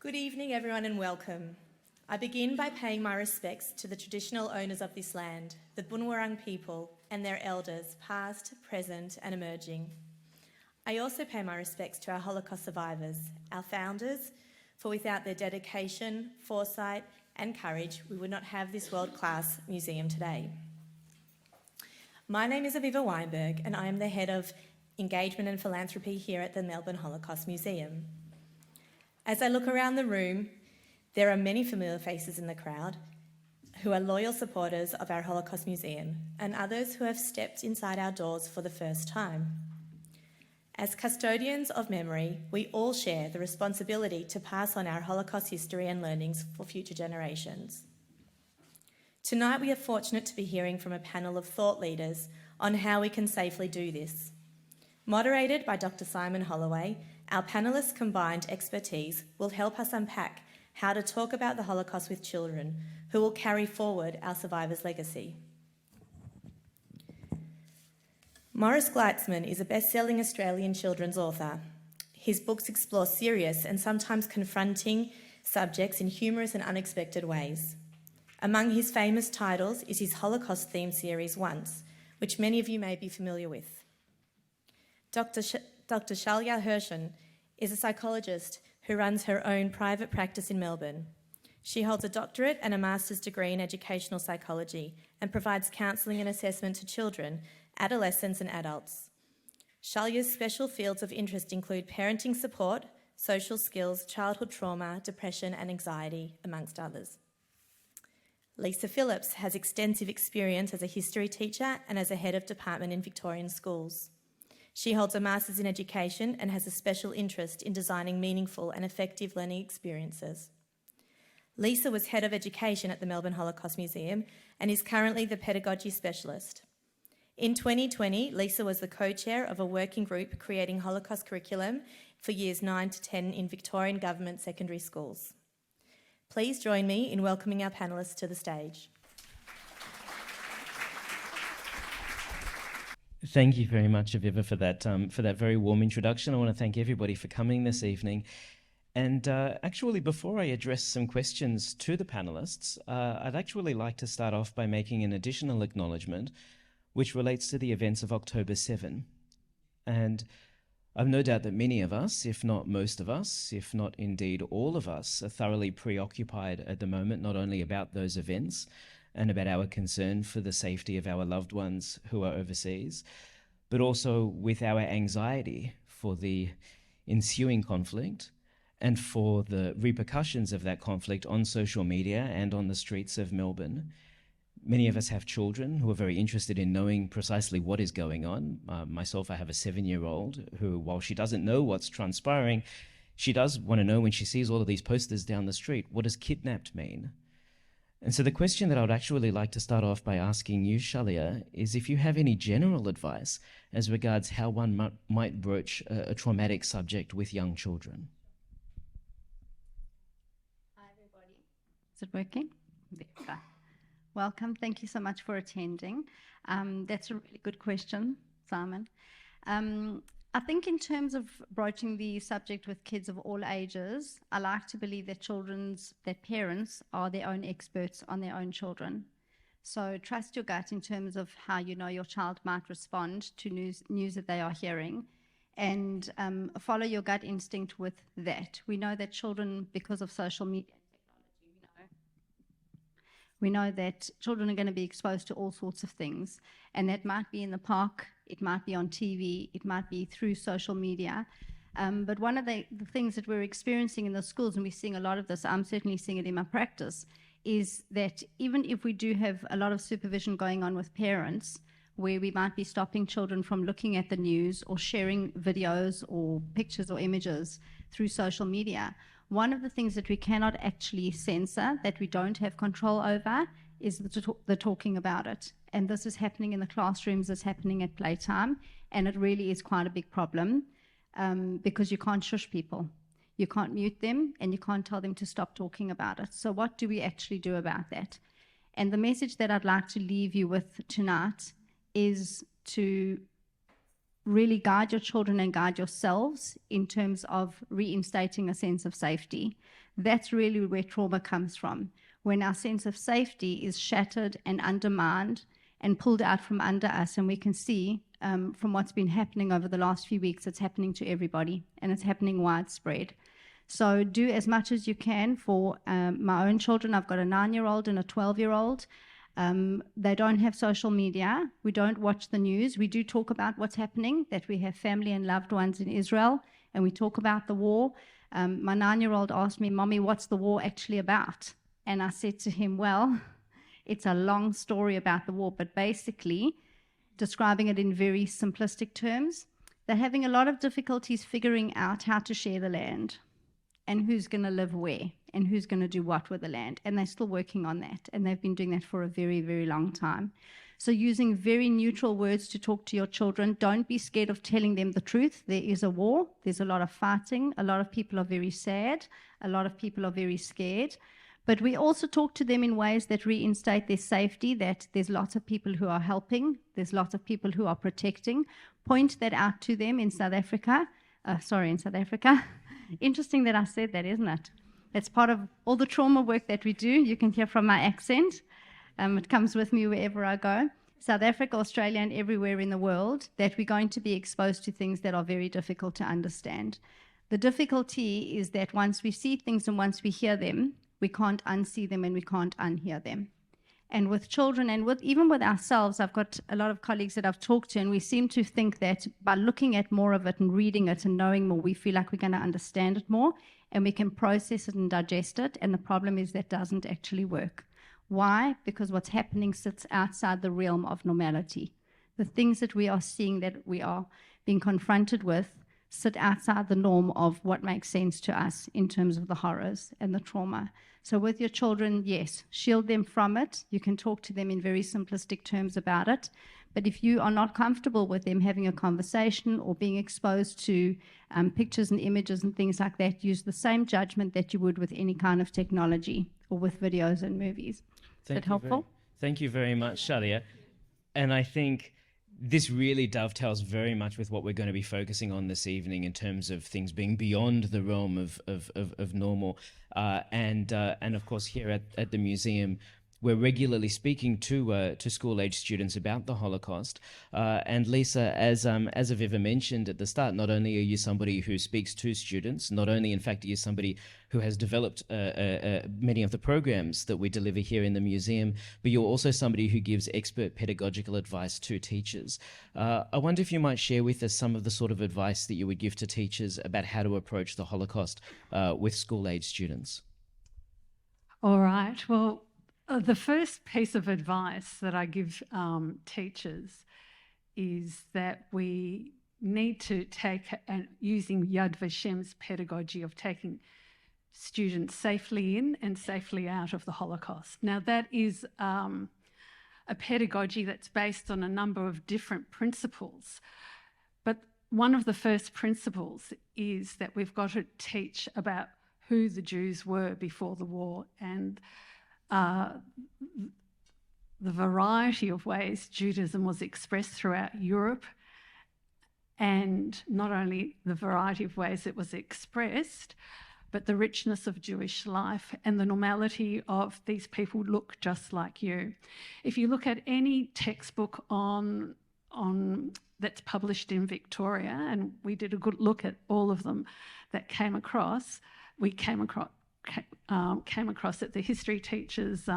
Good evening, everyone, and welcome. I begin by paying my respects to the traditional owners of this land, the Bunurong people, and their elders, past, present, and emerging. I also pay my respects to our Holocaust survivors, our founders, for without their dedication, foresight, and courage, we would not have this world-class museum today. My name is Aviva Weinberg, and I am the head of Engagement and Philanthropy here at the Melbourne Holocaust Museum. As I look around the room, there are many familiar faces in the crowd who are loyal supporters of our Holocaust Museum and others who have stepped inside our doors for the first time. As custodians of memory, we all share the responsibility to pass on our Holocaust history and learnings for future generations. Tonight we are fortunate to be hearing from a panel of thought leaders on how we can safely do this. Moderated by Dr. Simon Holloway, our panellists' combined expertise will help us unpack how to talk about the Holocaust with children who will carry forward our survivors' legacy. Morris Gleitzman is a best-selling Australian children's author. His books explore serious and sometimes confronting subjects in humorous and unexpected ways. Among his famous titles is his Holocaust-themed series Once, which many of you may be familiar with. Dr. Shalya Hirschson is a psychologist who runs her own private practice in Melbourne. She holds a doctorate and a master's degree in educational psychology and provides counselling and assessment to children, adolescents and adults. Shalya's special fields of interest include parenting support, social skills, childhood trauma, depression and anxiety, amongst others. Lisa Phillips has extensive experience as a history teacher and as a head of department in Victorian schools. She holds a master's in education and has a special interest in designing meaningful and effective learning experiences. Lisa was head of education at the Melbourne Holocaust Museum and is currently the pedagogy specialist. In 2020, Lisa was the co-chair of a working group creating Holocaust curriculum for years 9 to 10 in Victorian government secondary schools. Please join me in welcoming our panellists to the stage. Thank you very much, Aviva, for that very warm introduction. I want to thank everybody for coming this evening. And actually, before I address some questions to the panellists, I'd actually like to start off by making an additional acknowledgement, which relates to the events of October 7. And I've no doubt that many of us, if not most of us, if not indeed all of us, are thoroughly preoccupied at the moment, not only about those events, and about our concern for the safety of our loved ones who are overseas, but also with our anxiety for the ensuing conflict and for the repercussions of that conflict on social media and on the streets of Melbourne. Many of us have children who are very interested in knowing precisely what is going on. Myself, I have a 7-year-old who, while she doesn't know what's transpiring, she does want to know when she sees all of these posters down the street, what does kidnapped mean? And so the question that I would actually like to start off by asking you, Shalya, is if you have any general advice as regards how one might broach a traumatic subject with young children. Hi, everybody. Is it working? There we go. Welcome. Thank you so much for attending. That's a really good question, Simon. I think in terms of broaching the subject with kids of all ages, I like to believe that parents are their own experts on their own children. So trust your gut in terms of how you know your child might respond to news that they are hearing, and follow your gut instinct with that. We know that children, because of social media and technology, we know that children are going to be exposed to all sorts of things, and that might be in the park, it might be on TV, it might be through social media. But one of the things that we're experiencing in the schools, and we're seeing a lot of this, I'm certainly seeing it in my practice, is that even if we do have a lot of supervision going on with parents, where we might be stopping children from looking at the news or sharing videos or pictures or images through social media, one of the things that we cannot actually censor, that we don't have control over, is the talking about it. And this is happening in the classrooms, it's happening at playtime, and it really is quite a big problem because you can't shush people. You can't mute them, and you can't tell them to stop talking about it. So what do we actually do about that? And the message that I'd like to leave you with tonight is to really guide your children and guide yourselves in terms of reinstating a sense of safety. That's really where trauma comes from. When our sense of safety is shattered and undermined and pulled out from under us, and we can see from what's been happening over the last few weeks, it's happening to everybody, and it's happening widespread. So do as much as you can for my own children. I've got a 9-year-old and a 12-year-old. They don't have social media. We don't watch the news. We do talk about what's happening, that we have family and loved ones in Israel, and we talk about the war. My 9-year-old asked me, "Mommy, what's the war actually about?" And I said to him, well, it's a long story about the war, but basically, describing it in very simplistic terms, they're having a lot of difficulties figuring out how to share the land and who's going to live where and who's going to do what with the land. And they're still working on that. And they've been doing that for a very, very long time. So using very neutral words to talk to your children. Don't be scared of telling them the truth. There is a war. There's a lot of fighting. A lot of people are very sad. A lot of people are very scared. But we also talk to them in ways that reinstate their safety, that there's lots of people who are helping. There's lots of people who are protecting. Point that out to them in South Africa. In South Africa. Interesting that I said that, isn't it? It's part of all the trauma work that we do. You can hear from my accent. It comes with me wherever I go. South Africa, Australia, and everywhere in the world, that we're going to be exposed to things that are very difficult to understand. The difficulty is that once we see things and once we hear them, we can't unsee them and we can't unhear them. And with children and even with ourselves, I've got a lot of colleagues that I've talked to, and we seem to think that by looking at more of it and reading it and knowing more, we feel like we're going to understand it more and we can process it and digest it. And the problem is that doesn't actually work. Why? Because what's happening sits outside the realm of normality. The things that we are seeing, that we are being confronted with, sit outside the norm of what makes sense to us in terms of the horrors and the trauma. So with your children, yes, shield them from it. You can talk to them in very simplistic terms about it. But if you are not comfortable with them having a conversation or being exposed to pictures and images and things like that, use the same judgment that you would with any kind of technology or with videos and movies. Is that helpful? Thank you very much, Shalya. And I think this really dovetails very much with what we're going to be focusing on this evening in terms of things being beyond the realm of normal. And of course, here at the museum, we're regularly speaking to school-age students about the Holocaust. And Lisa, as Aviva mentioned at the start, not only are you somebody who speaks to students, not only, in fact, are you somebody who has developed many of the programs that we deliver here in the museum, but you're also somebody who gives expert pedagogical advice to teachers. I wonder if you might share with us some of the sort of advice that you would give to teachers about how to approach the Holocaust with school-age students. All right. Well, the first piece of advice that I give teachers is that we need to take, using Yad Vashem's pedagogy of taking students safely in and safely out of the Holocaust. Now, that is a pedagogy that's based on a number of different principles. But one of the first principles is that we've got to teach about who the Jews were before the war and the variety of ways Judaism was expressed throughout Europe, and not only the variety of ways it was expressed, but the richness of Jewish life and the normality of these people look just like you. If you look at any textbook on that's published in Victoria, and we did a good look at all of them that came across at the history teachers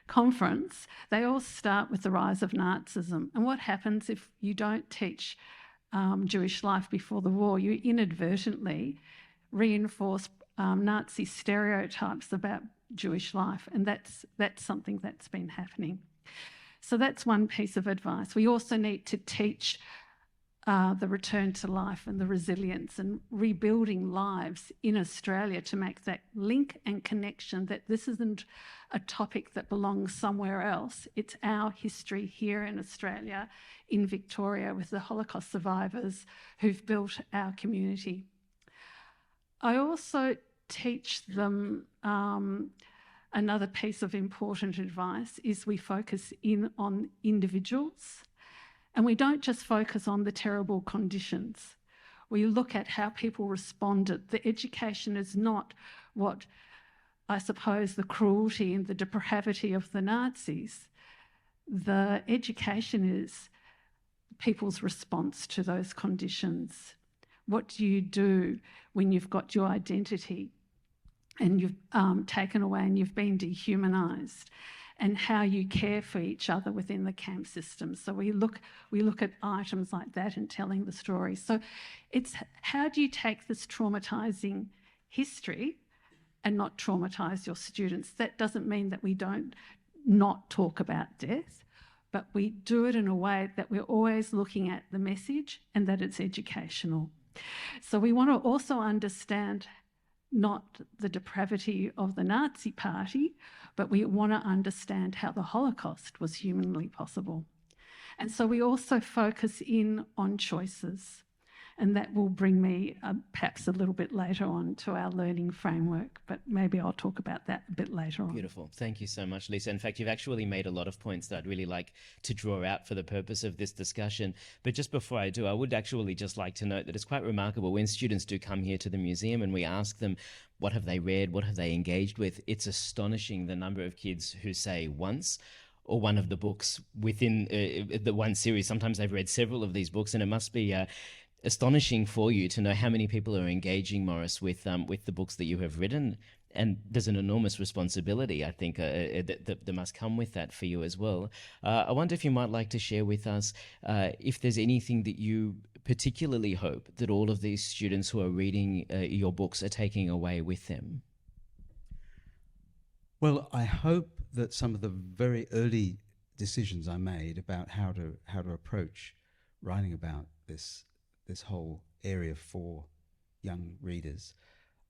conference, they all start with the rise of Nazism. And what happens if you don't teach Jewish life before the war? You inadvertently reinforce Nazi stereotypes about Jewish life, and that's something that's been happening. So that's one piece of advice. We also need to teach the return to life and the resilience and rebuilding lives in Australia, to make that link and connection that this isn't a topic that belongs somewhere else. It's our history here in Australia, in Victoria, with the Holocaust survivors who've built our community. I also teach them another piece of important advice is we focus in on individuals And we don't just focus on the terrible conditions. We look at how people responded. The education is not what, I suppose, the cruelty and the depravity of the Nazis. The education is people's response to those conditions. What do you do when you've got your identity and you've taken away and you've been dehumanised, and how you care for each other within the camp system? So we look at items like that and telling the story. So it's how do you take this traumatising history and not traumatise your students? That doesn't mean that we don't not talk about death, but we do it in a way that we're always looking at the message and that it's educational. So we want to also understand not the depravity of the Nazi Party, but we want to understand how the Holocaust was humanly possible. And so we also focus in on choices. And that will bring me perhaps a little bit later on to our learning framework, but maybe I'll talk about that a bit later on. Beautiful. Thank you so much, Lisa. In fact, you've actually made a lot of points that I'd really like to draw out for the purpose of this discussion. But just before I do, I would actually just like to note that it's quite remarkable when students do come here to the museum and we ask them, what have they read? What have they engaged with? It's astonishing the number of kids who say once or one of the books within the one series. Sometimes they've read several of these books, and it must be astonishing for you to know how many people are engaging, Morris, with the books that you have written. And there's an enormous responsibility, I think, that must come with that for you as well. I wonder if you might like to share with us if there's anything that you particularly hope that all of these students who are reading your books are taking away with them. Well, I hope that some of the very early decisions I made about how to approach writing about this whole area for young readers,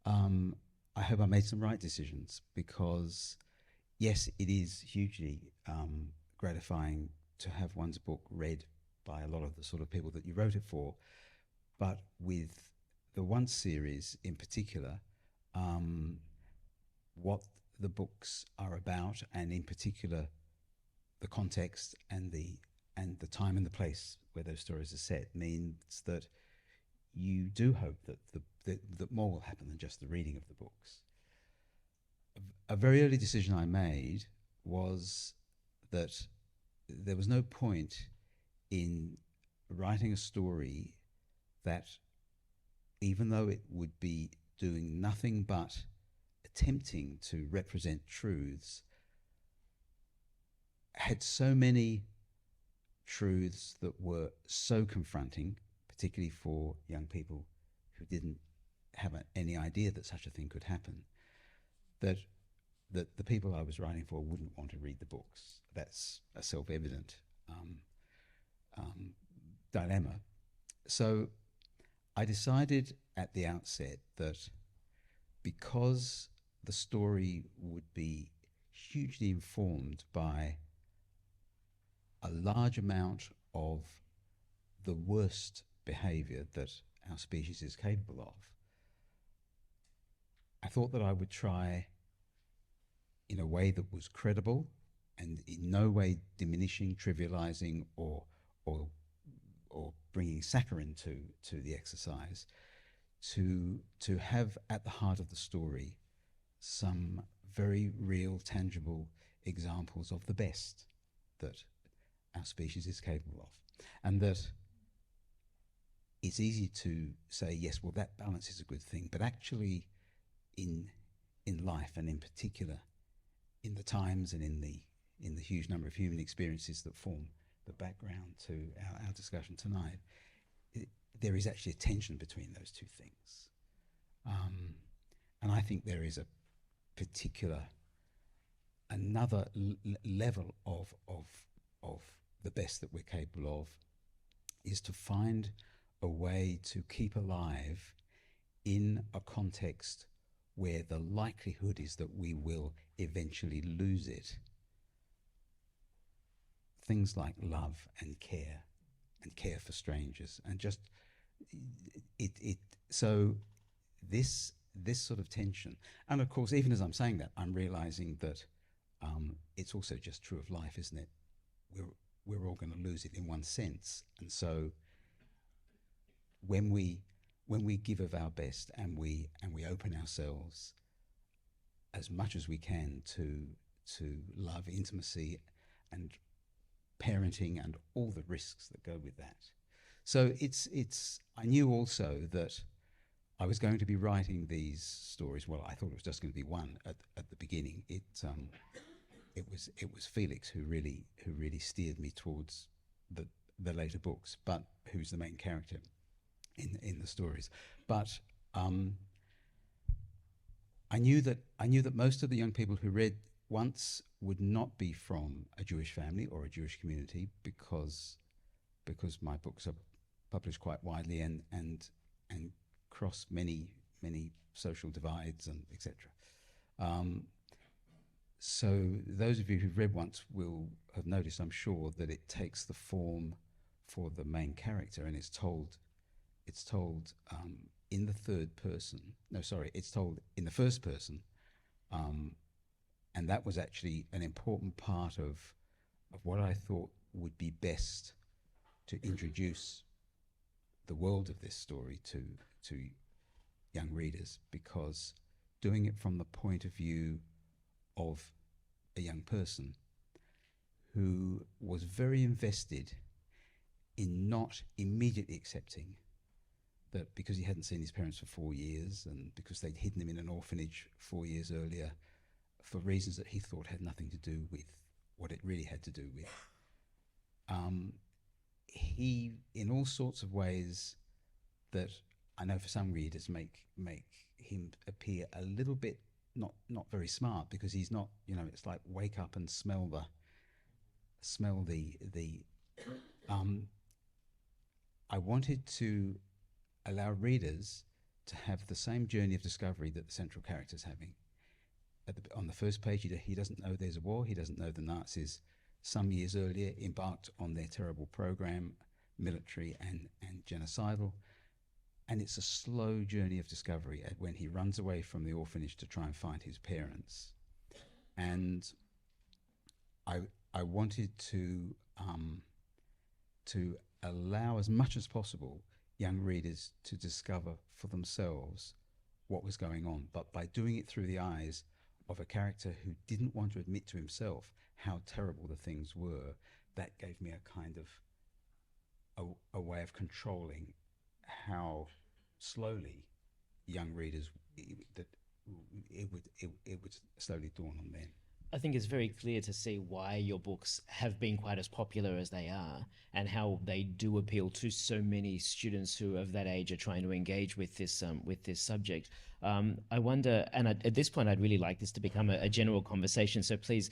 I hope I made some right decisions, because yes, it is hugely gratifying to have one's book read by a lot of the sort of people that you wrote it for. But with the Once series in particular, what the books are about, and in particular the context and the time and the place where those stories are set, means that you do hope that more will happen than just the reading of the books. A very early decision I made was that there was no point in writing a story that, even though it would be doing nothing but attempting to represent truths, had so many truths that were so confronting, particularly for young people who didn't have any idea that such a thing could happen, that the people I was writing for wouldn't want to read the books. That's a self-evident dilemma. So I decided at the outset that because the story would be hugely informed by a large amount of the worst behaviour that our species is capable of, I thought that I would try, in a way that was credible and in no way diminishing, trivialising, or bringing saccharine to the exercise, to have at the heart of the story some very real, tangible examples of the best that our species is capable of. And that it's easy to say, yes, well, that balance is a good thing, but actually in life, and in particular in the times and in the huge number of human experiences that form the background to our discussion tonight, there is actually a tension between those two things. And I think there is a particular, another level of the best that we're capable of, is to find a way to keep alive in a context where the likelihood is that we will eventually lose it, things like love and care for strangers, and just so this sort of tension. And of course, even as I'm saying that, I'm realizing that it's also just true of life, isn't it? we're all going to lose it in one sense. And so when we give of our best and we open ourselves as much as we can to love, intimacy, and parenting, and all the risks that go with that. So I knew also that I was going to be writing these stories. Well, I thought it was just going to be one at the beginning. It was Felix who really steered me towards the later books, but who's the main character in the stories. But I knew that most of the young people who read Once would not be from a Jewish family or a Jewish community, because my books are published quite widely and cross many social divides and etc. So those of you who've read Once will have noticed, I'm sure, that it takes the form for the main character, and it's told in the third person. No, sorry, it's told in the first person, and that was actually an important part of what I thought would be best to introduce the world of this story to young readers, because doing it from the point of view of a young person who was very invested in not immediately accepting that because he hadn't seen his parents for 4 years, and because they'd hidden him in an orphanage 4 years earlier for reasons that he thought had nothing to do with what it really had to do with, he, in all sorts of ways that I know for some readers make him appear a little bit not very smart, because he's not, it's like wake up and smell the I wanted to allow readers to have the same journey of discovery that the central character's having. On the first page, he doesn't know there's a war. He doesn't know the Nazis some years earlier embarked on their terrible program, military and genocidal. And it's a slow journey of discovery when he runs away from the orphanage to try and find his parents. And I wanted to allow as much as possible young readers to discover for themselves what was going on, but by doing it through the eyes of a character who didn't want to admit to himself how terrible the things were. That gave me a kind of a way of controlling how slowly young readers, that it would slowly dawn on them. I think it's very clear to see why your books have been quite as popular as they are, and how they do appeal to so many students who of that age are trying to engage with this subject. I wonder, and at this point I'd really like this to become a general conversation, so please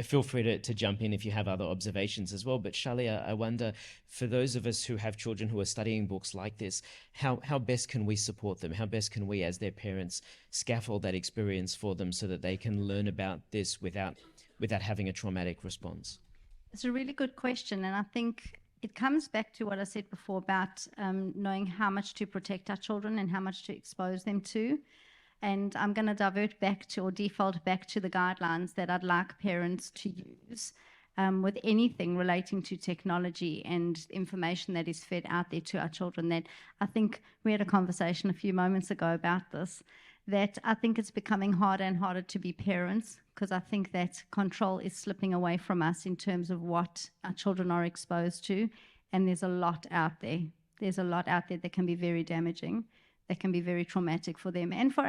feel free to jump in if you have other observations as well. But Shalya, I wonder, for those of us who have children who are studying books like this, how best can we support them? How best can we, as their parents, scaffold that experience for them so that they can learn about this without having a traumatic response? It's a really good question, and I think it comes back to what I said before about knowing how much to protect our children and how much to expose them to. And I'm going to divert back to, or default back to, the guidelines that I'd like parents to use with anything relating to technology and information that is fed out there to our children. That I think we had a conversation a few moments ago about this, that I think it's becoming harder and harder to be parents, because I think that control is slipping away from us in terms of what our children are exposed to. And there's a lot out there. There's a lot out there that can be very damaging, that can be very traumatic for them and for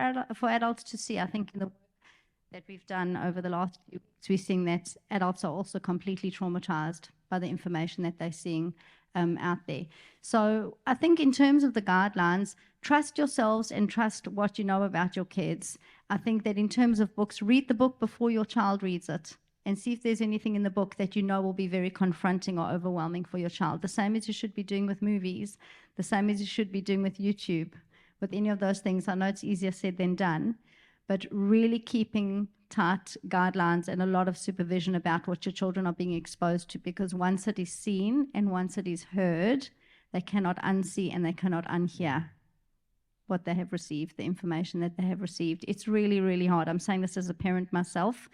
adults to see. I think in the work that we've done over the last few weeks, we're seeing that adults are also completely traumatized by the information that they're seeing out there. So I think in terms of the guidelines, trust yourselves and trust what you know about your kids. I think that in terms of books, read the book before your child reads it, and see if there's anything in the book that you know will be very confronting or overwhelming for your child. The same as you should be doing with movies, the same as you should be doing with YouTube. With any of those things, I know it's easier said than done, but really keeping tight guidelines and a lot of supervision about what your children are being exposed to, because once it is seen and once it is heard, they cannot unsee and they cannot unhear what they have received, the information that they have received. It's really, really hard. I'm saying this as a parent myself.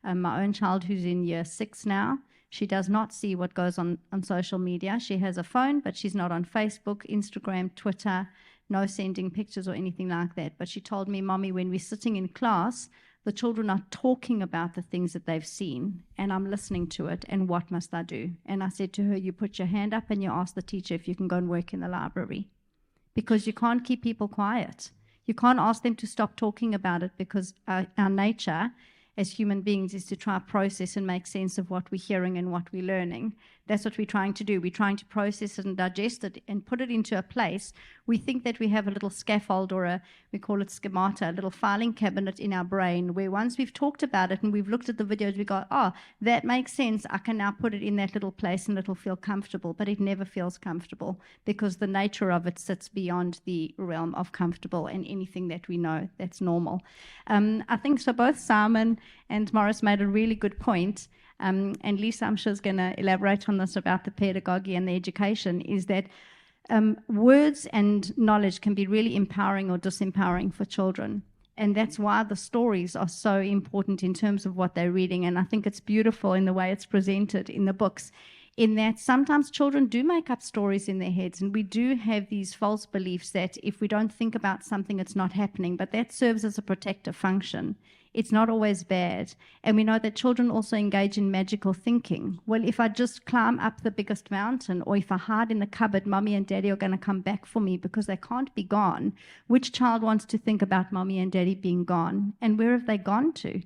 My own child, who's in year 6 now, She does not see what goes on social media. She has a phone, but she's not on Facebook, Instagram, Twitter, no sending pictures or anything like that. But she told me, Mommy, when we're sitting in class, the children are talking about the things that they've seen, and I'm listening to it, and what must I do? And I said to her, you put your hand up and you ask the teacher if you can go and work in the library, because you can't keep people quiet. You can't ask them to stop talking about it, because our nature as human beings is to try to process and make sense of what we're hearing and what we're learning. That's what we're trying to do. We're trying to process it and digest it and put it into a place. We think that we have a little scaffold, or we call it schemata, a little filing cabinet in our brain, where once we've talked about it and we've looked at the videos, we go, oh, that makes sense. I can now put it in that little place and it'll feel comfortable. But it never feels comfortable, because the nature of it sits beyond the realm of comfortable and anything that we know that's normal. I think so both Simon and Morris made a really good point. And Lisa, I'm sure, is going to elaborate on this about the pedagogy and the education, is that words and knowledge can be really empowering or disempowering for children. And that's why the stories are so important in terms of what they're reading. And I think it's beautiful in the way it's presented in the books, in that sometimes children do make up stories in their heads, and we do have these false beliefs that if we don't think about something, it's not happening. But that serves as a protective function. It's not always bad. And we know that children also engage in magical thinking. Well, if I just climb up the biggest mountain, or if I hide in the cupboard, Mommy and Daddy are going to come back for me, because they can't be gone. Which child wants to think about Mommy and Daddy being gone? And where have they gone to?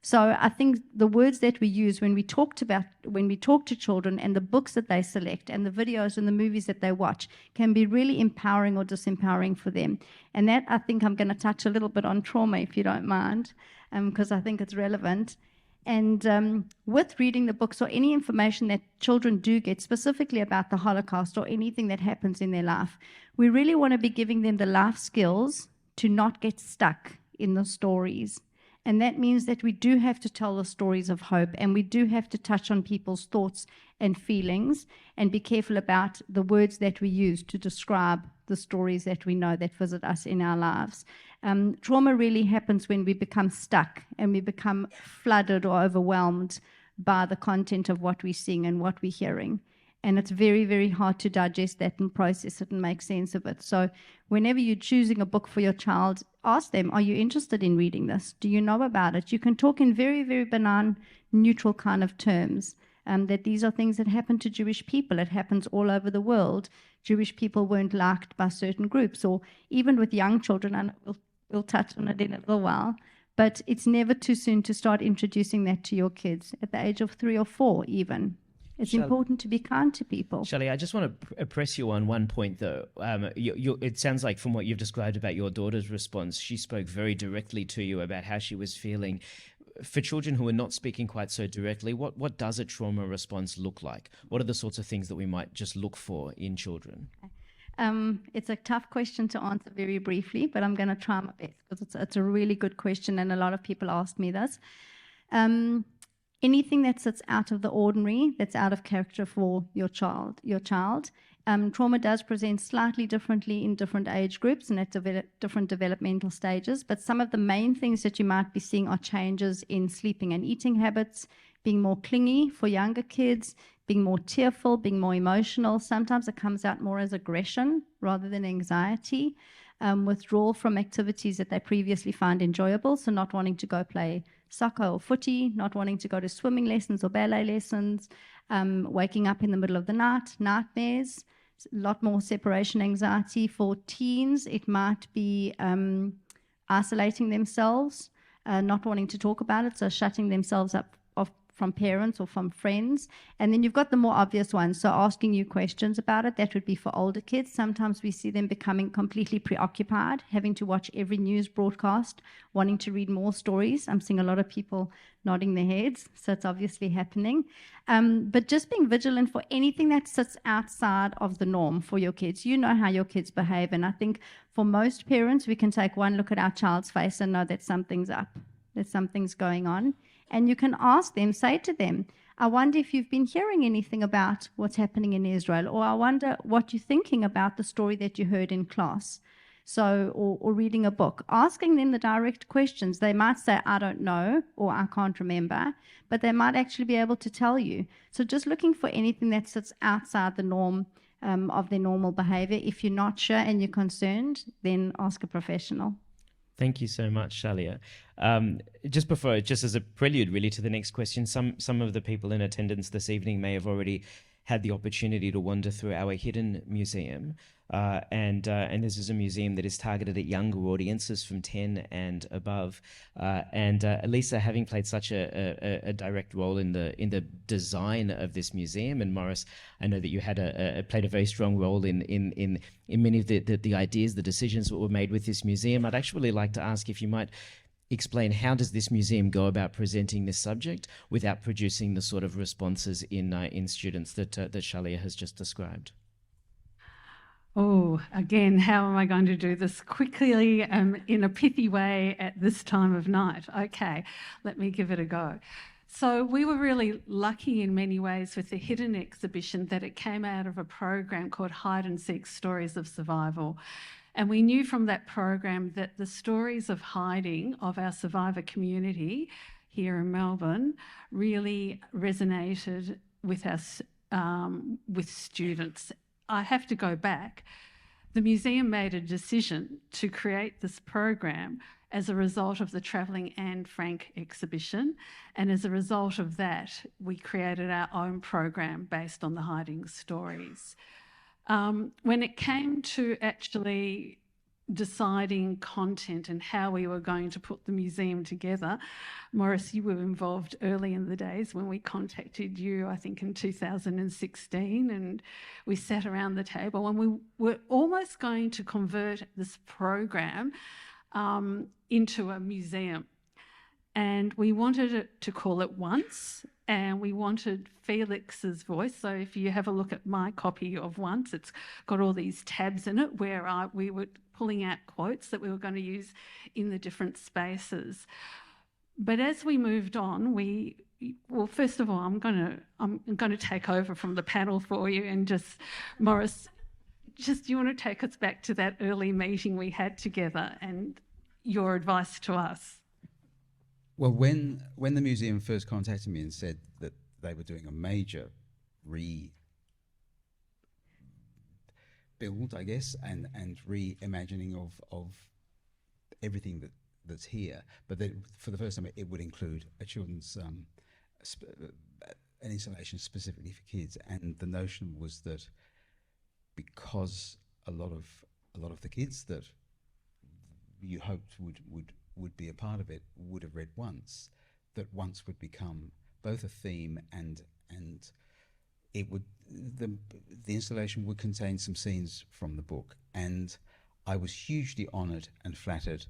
So I think the words that we use when we talk to children, and the books that they select, and the videos and the movies that they watch, can be really empowering or disempowering for them. And that, I think I'm going to touch a little bit on trauma, if you don't mind, because I think it's relevant. And with reading the books, or any information that children do get specifically about the Holocaust or anything that happens in their life, we really want to be giving them the life skills to not get stuck in the stories. And that means that we do have to tell the stories of hope, and we do have to touch on people's thoughts and feelings, and be careful about the words that we use to describe the stories that we know that visit us in our lives. Trauma really happens when we become stuck and we become flooded or overwhelmed by the content of what we're seeing and what we're hearing. And it's very, very hard to digest that and process it and make sense of it. So whenever you're choosing a book for your child, ask them, are you interested in reading this? Do you know about it? You can talk in very, very benign, neutral kind of terms, that these are things that happen to Jewish people. It happens all over the world. Jewish people weren't liked by certain groups, or even with young children, and we'll touch on it in a little while. But it's never too soon to start introducing that to your kids, at the age of 3 or 4 even. It's important to be kind to people. Shalya, I just want to press you on one point, though. It sounds like from what you've described about your daughter's response, she spoke very directly to you about how she was feeling. For children who are not speaking quite so directly, what does a trauma response look like? What are the sorts of things that we might just look for in children? It's a tough question to answer very briefly, but I'm going to try my best, because it's a really good question, and a lot of people ask me this. Anything that sits out of the ordinary, that's out of character for your child. Trauma does present slightly differently in different age groups and at different developmental stages, but some of the main things that you might be seeing are changes in sleeping and eating habits, being more clingy for younger kids, being more tearful, being more emotional. Sometimes it comes out more as aggression rather than anxiety, withdrawal from activities that they previously found enjoyable, so not wanting to go play soccer or footy, not wanting to go to swimming lessons or ballet lessons, waking up in the middle of the night, nightmares, a lot more separation anxiety. For teens, it might be isolating themselves, not wanting to talk about it, so shutting themselves up from parents or from friends. And then you've got the more obvious ones, so asking you questions about it. That would be for older kids. Sometimes we see them becoming completely preoccupied, having to watch every news broadcast, wanting to read more stories. I'm seeing a lot of people nodding their heads, so it's obviously happening. But just being vigilant for anything that sits outside of the norm for your kids. You know how your kids behave, and I think for most parents, we can take one look at our child's face and know that something's up, that something's going on. And you can ask them, say to them, I wonder if you've been hearing anything about what's happening in Israel, or I wonder what you're thinking about the story that you heard in class. So, or reading a book, asking them the direct questions. They might say, I don't know, or I can't remember, but they might actually be able to tell you. So just looking for anything that sits outside the norm of their normal behavior. If you're not sure and you're concerned, then ask a professional. Thank you so much, Shalya. Just as a prelude really to the next question, some of the people in attendance this evening may have already had the opportunity to wander through our hidden museum. And this is a museum that is targeted at younger audiences from 10 and above. Elisa, having played such a direct role in the design of this museum, and Morris, I know that you had played a very strong role in many of the ideas, the decisions that were made with this museum. I'd actually like to ask if you might explain, how does this museum go about presenting this subject without producing the sort of responses in students that Shalya has just described? Oh, again, how am I going to do this quickly in a pithy way at this time of night? Okay, let me give it a go. So we were really lucky in many ways with the hidden exhibition that it came out of a program called Hide and Seek Stories of Survival. And we knew from that program that the stories of hiding of our survivor community here in Melbourne really resonated with us, with students. I have to go back. The museum made a decision to create this program as a result of the Travelling Anne Frank exhibition, and as a result of that, we created our own program based on the hiding stories. When it came to actually deciding content and how we were going to put the museum together, Morris, you were involved early in the days when we contacted you, I think in 2016, and we sat around the table and we were almost going to convert this program into a museum. And we wanted it to call it Once, and we wanted Felix's voice. So if you have a look at my copy of Once, it's got all these tabs in it where we were pulling out quotes that we were going to use in the different spaces. But as we moved on, well, first of all, I'm going to take over from the panel for you, and just, Morris, you want to take us back to that early meeting we had together and your advice to us? Well, when the museum first contacted me and said that they were doing a major rebuild, I guess, and reimagining of everything that's here, but that for the first time it would include a children's an installation specifically for kids, and the notion was that because a lot of the kids that you hoped would be a part of it would have read Once, that Once would become both a theme and it would the installation would contain some scenes from the book. And I was hugely honoured and flattered,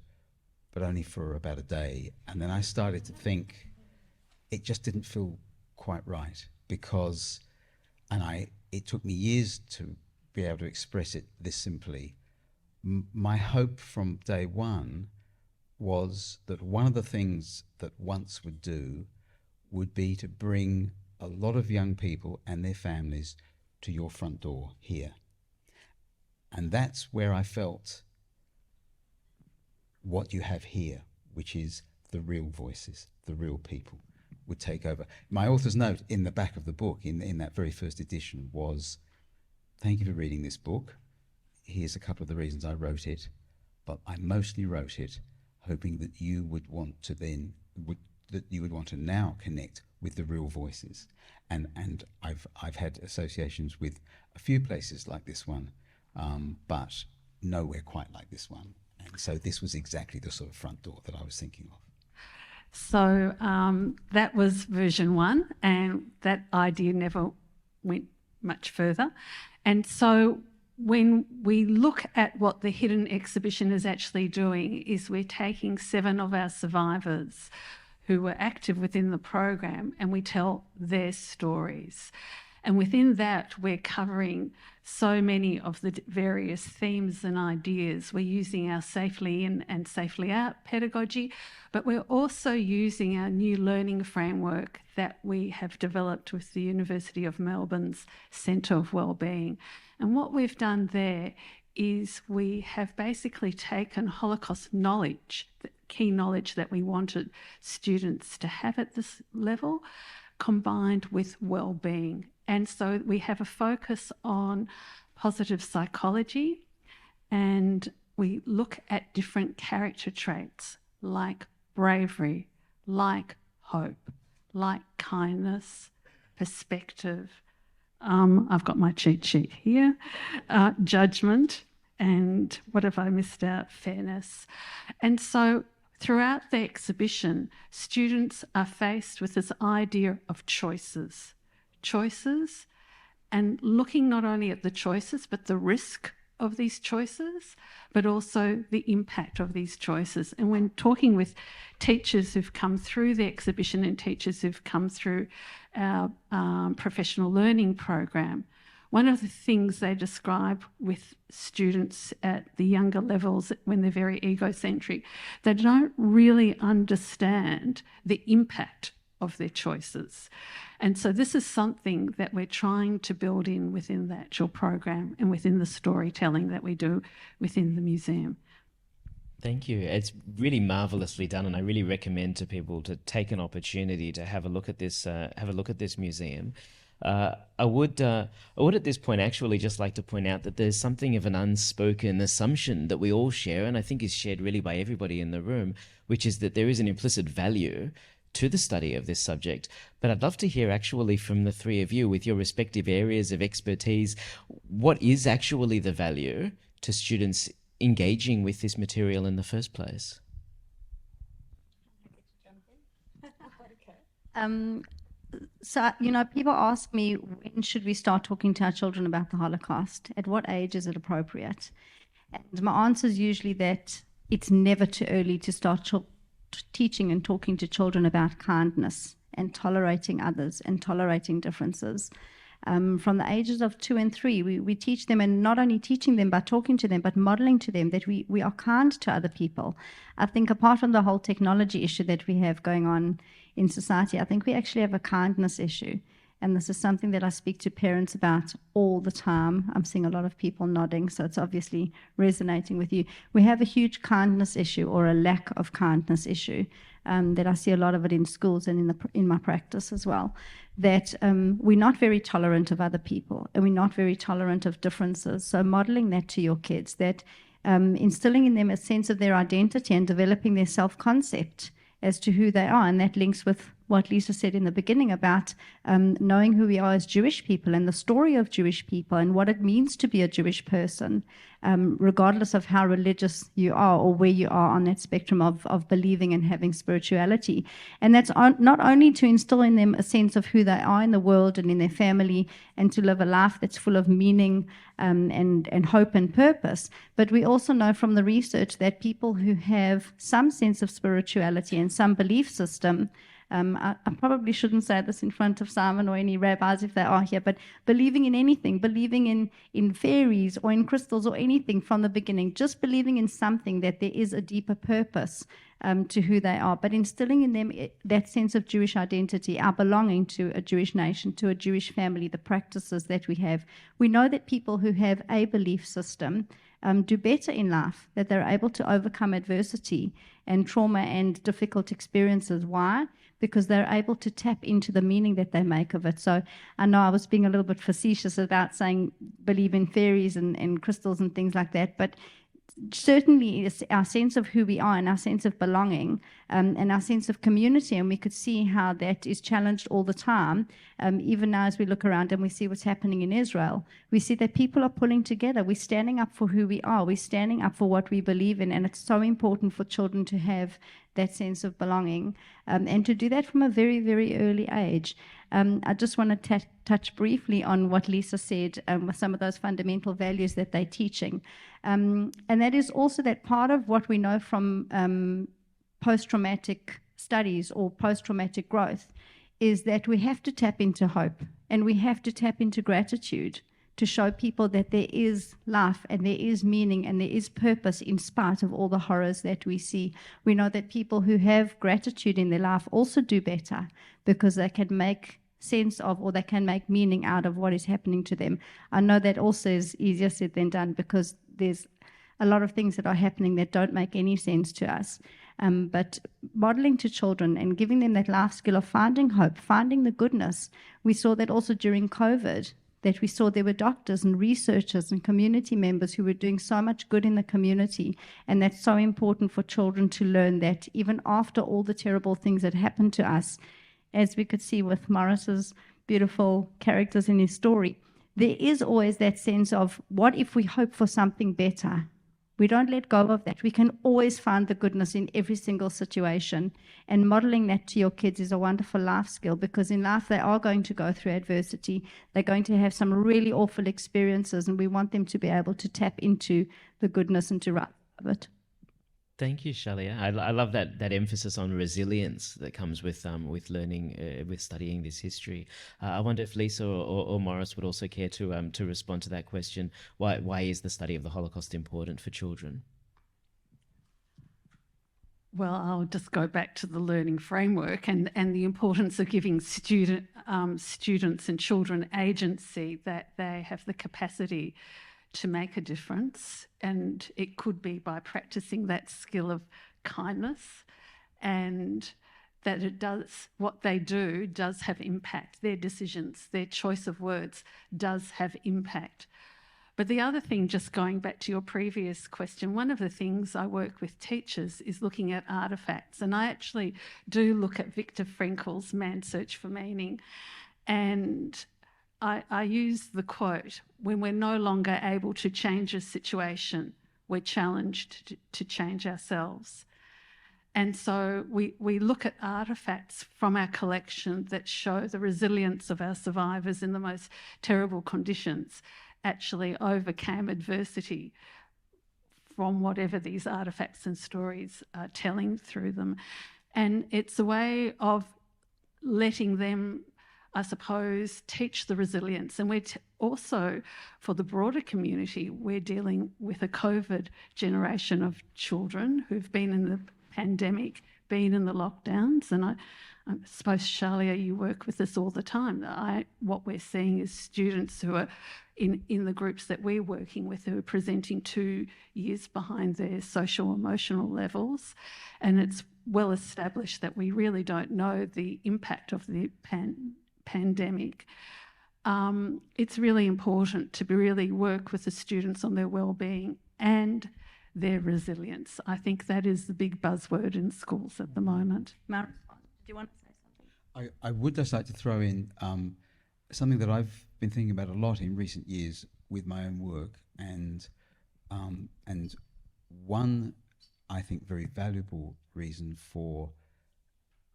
but only for about a day. And then I started to think it just didn't feel quite right, because it took me years to be able to express it this simply. My hope from day one was that one of the things that Once would do would be to bring a lot of young people and their families to your front door here. And that's where I felt what you have here, which is the real voices, the real people, would take over. My author's note in the back of the book, in that very first edition, was, thank you for reading this book. Here's a couple of the reasons I wrote it, but I mostly wrote it hoping that you would want to now connect with the real voices. And I've had associations with a few places like this one, but nowhere quite like this one. And so this was exactly the sort of front door that I was thinking of. So that was version one, and that idea never went much further. And so when we look at what the hidden exhibition is actually doing, is we're taking 7 of our survivors who were active within the program, and we tell their stories. And within that, we're covering so many of the various themes and ideas. We're using our Safely In and Safely Out pedagogy, but we're also using our new learning framework that we have developed with the University of Melbourne's Centre of Wellbeing. And what we've done there is we have basically taken Holocaust knowledge, the key knowledge that we wanted students to have at this level, combined with well-being. And so we have a focus on positive psychology, and we look at different character traits like bravery, like hope, like kindness, perspective. I've got my cheat sheet here. Judgment, and what have I missed out? Fairness. And so throughout the exhibition, students are faced with this idea of choices, and looking not only at the choices, but the risk of these choices, but also the impact of these choices. And when talking with teachers who've come through the exhibition and teachers who've come through our professional learning program, one of the things they describe with students at the younger levels when they're very egocentric, they don't really understand the impact of their choices. And so this is something that we're trying to build in within the actual program and within the storytelling that we do within the museum. Thank you. It's really marvelously done, and I really recommend to people to take an opportunity to have a look at this. Museum. I would at this point actually just like to point out that there's something of an unspoken assumption that we all share, and I think is shared really by everybody in the room, which is that there is an implicit value to the study of this subject. But I'd love to hear actually from the three of you, with your respective areas of expertise, what is actually the value to students engaging with this material in the first place? So, people ask me, when should we start talking to our children about the Holocaust? At what age is it appropriate? And my answer is usually that it's never too early to start teaching and talking to children about kindness and tolerating others and tolerating differences. From the ages of 2 and 3, we teach them, and not only teaching them by talking to them, but modeling to them that we are kind to other people. I think apart from the whole technology issue that we have going on in society, I think we actually have a kindness issue. And this is something that I speak to parents about all the time. I'm seeing a lot of people nodding, so it's obviously resonating with you. We have a huge kindness issue, or a lack of kindness issue, that I see a lot of it in schools and in my practice as well. That we're not very tolerant of other people, and we're not very tolerant of differences. So modeling that to your kids, that instilling in them a sense of their identity and developing their self-concept as to who they are. And that links with what Lisa said in the beginning about knowing who we are as Jewish people and the story of Jewish people and what it means to be a Jewish person, regardless of how religious you are or where you are on that spectrum of believing and having spirituality. And that's not only to instill in them a sense of who they are in the world and in their family, and to live a life that's full of meaning and hope and purpose, but we also know from the research that people who have some sense of spirituality and some belief system, I probably shouldn't say this in front of Simon or any rabbis if they are here, but believing in anything, believing in fairies or in crystals or anything from the beginning, just believing in something, that there is a deeper purpose to who they are, but instilling in them that sense of Jewish identity, our belonging to a Jewish nation, to a Jewish family, the practices that we have. We know that people who have a belief system do better in life, that they're able to overcome adversity and trauma and difficult experiences. Why? Because they're able to tap into the meaning that they make of it. So I know I was being a little bit facetious about saying believe in fairies and crystals and things like that, but certainly it's our sense of who we are and our sense of belonging and our sense of community, and we could see how that is challenged all the time. Even now as we look around and we see what's happening in Israel, we see that people are pulling together. We're standing up for who we are. We're standing up for what we believe in, and it's so important for children to have that sense of belonging and to do that from a very, very early age. I just want to touch briefly on what Lisa said with some of those fundamental values that they're teaching. And that is also that part of what we know from post-traumatic studies or post-traumatic growth is that we have to tap into hope and we have to tap into gratitude to show people that there is life and there is meaning and there is purpose in spite of all the horrors that we see. We know that people who have gratitude in their life also do better because they can make sense of, or they can make meaning out of what is happening to them. I know that also is easier said than done because there's a lot of things that are happening that don't make any sense to us. But modeling to children and giving them that life skill of finding hope, finding the goodness. We saw that also during COVID, that we saw there were doctors and researchers and community members who were doing so much good in the community. And that's so important for children to learn that even after all the terrible things that happened to us, as we could see with Morris's beautiful characters in his story, there is always that sense of, what if we hope for something better? We don't let go of that. We can always find the goodness in every single situation. And modeling that to your kids is a wonderful life skill, because in life they are going to go through adversity. They're going to have some really awful experiences, and we want them to be able to tap into the goodness and to rise above it. Thank you, Shalya. I love that emphasis on resilience that comes with learning, with studying this history. I wonder if Lisa or Morris would also care to respond to that question. Why is the study of the Holocaust important for children? Well, I'll just go back to the learning framework and the importance of giving students and children agency, that they have the capacity to make a difference. And it could be by practicing that skill of kindness, and that it does, what they do does have impact. Their decisions, their choice of words does have impact. But the other thing, just going back to your previous question, one of the things I work with teachers is looking at artefacts. And I actually do look at Viktor Frankl's Man's Search for Meaning. And I use the quote, when we're no longer able to change a situation, we're challenged to change ourselves. And so we look at artefacts from our collection that show the resilience of our survivors in the most terrible conditions, actually overcame adversity from whatever these artefacts and stories are telling through them. And it's a way of letting them, I suppose, teach the resilience. And we're also, for the broader community, we're dealing with a COVID generation of children who've been in the pandemic, been in the lockdowns. And I suppose, Shalya, you work with this all the time. What we're seeing is students who are in the groups that we're working with, who are presenting 2 years behind their social emotional levels. And it's well established that we really don't know the impact of the pandemic. It's really important to really work with the students on their well-being and their resilience. I think that is the big buzzword in schools at the moment. Maris, do you want to say something? I would just like to throw in something that I've been thinking about a lot in recent years with my own work, and one, I think, very valuable reason for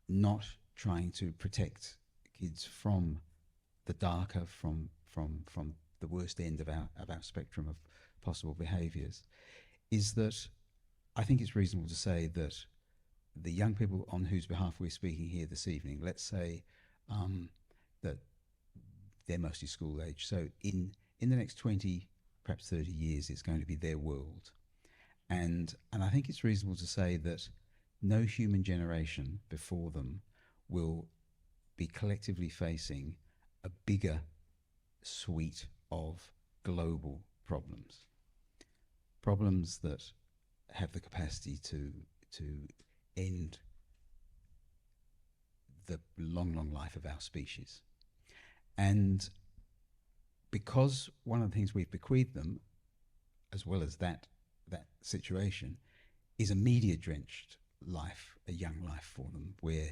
not trying to protect kids from the darker, from the worst end of our spectrum of possible behaviours, is that I think it's reasonable to say that the young people on whose behalf we're speaking here this evening, let's say that they're mostly school age, so in the next 20, perhaps 30 years, it's going to be their world. And I think it's reasonable to say that no human generation before them will be collectively facing a bigger suite of global problems that have the capacity to end the long life of our species. And because one of the things we've bequeathed them, as well as that situation, is a media-drenched life, a young life for them, where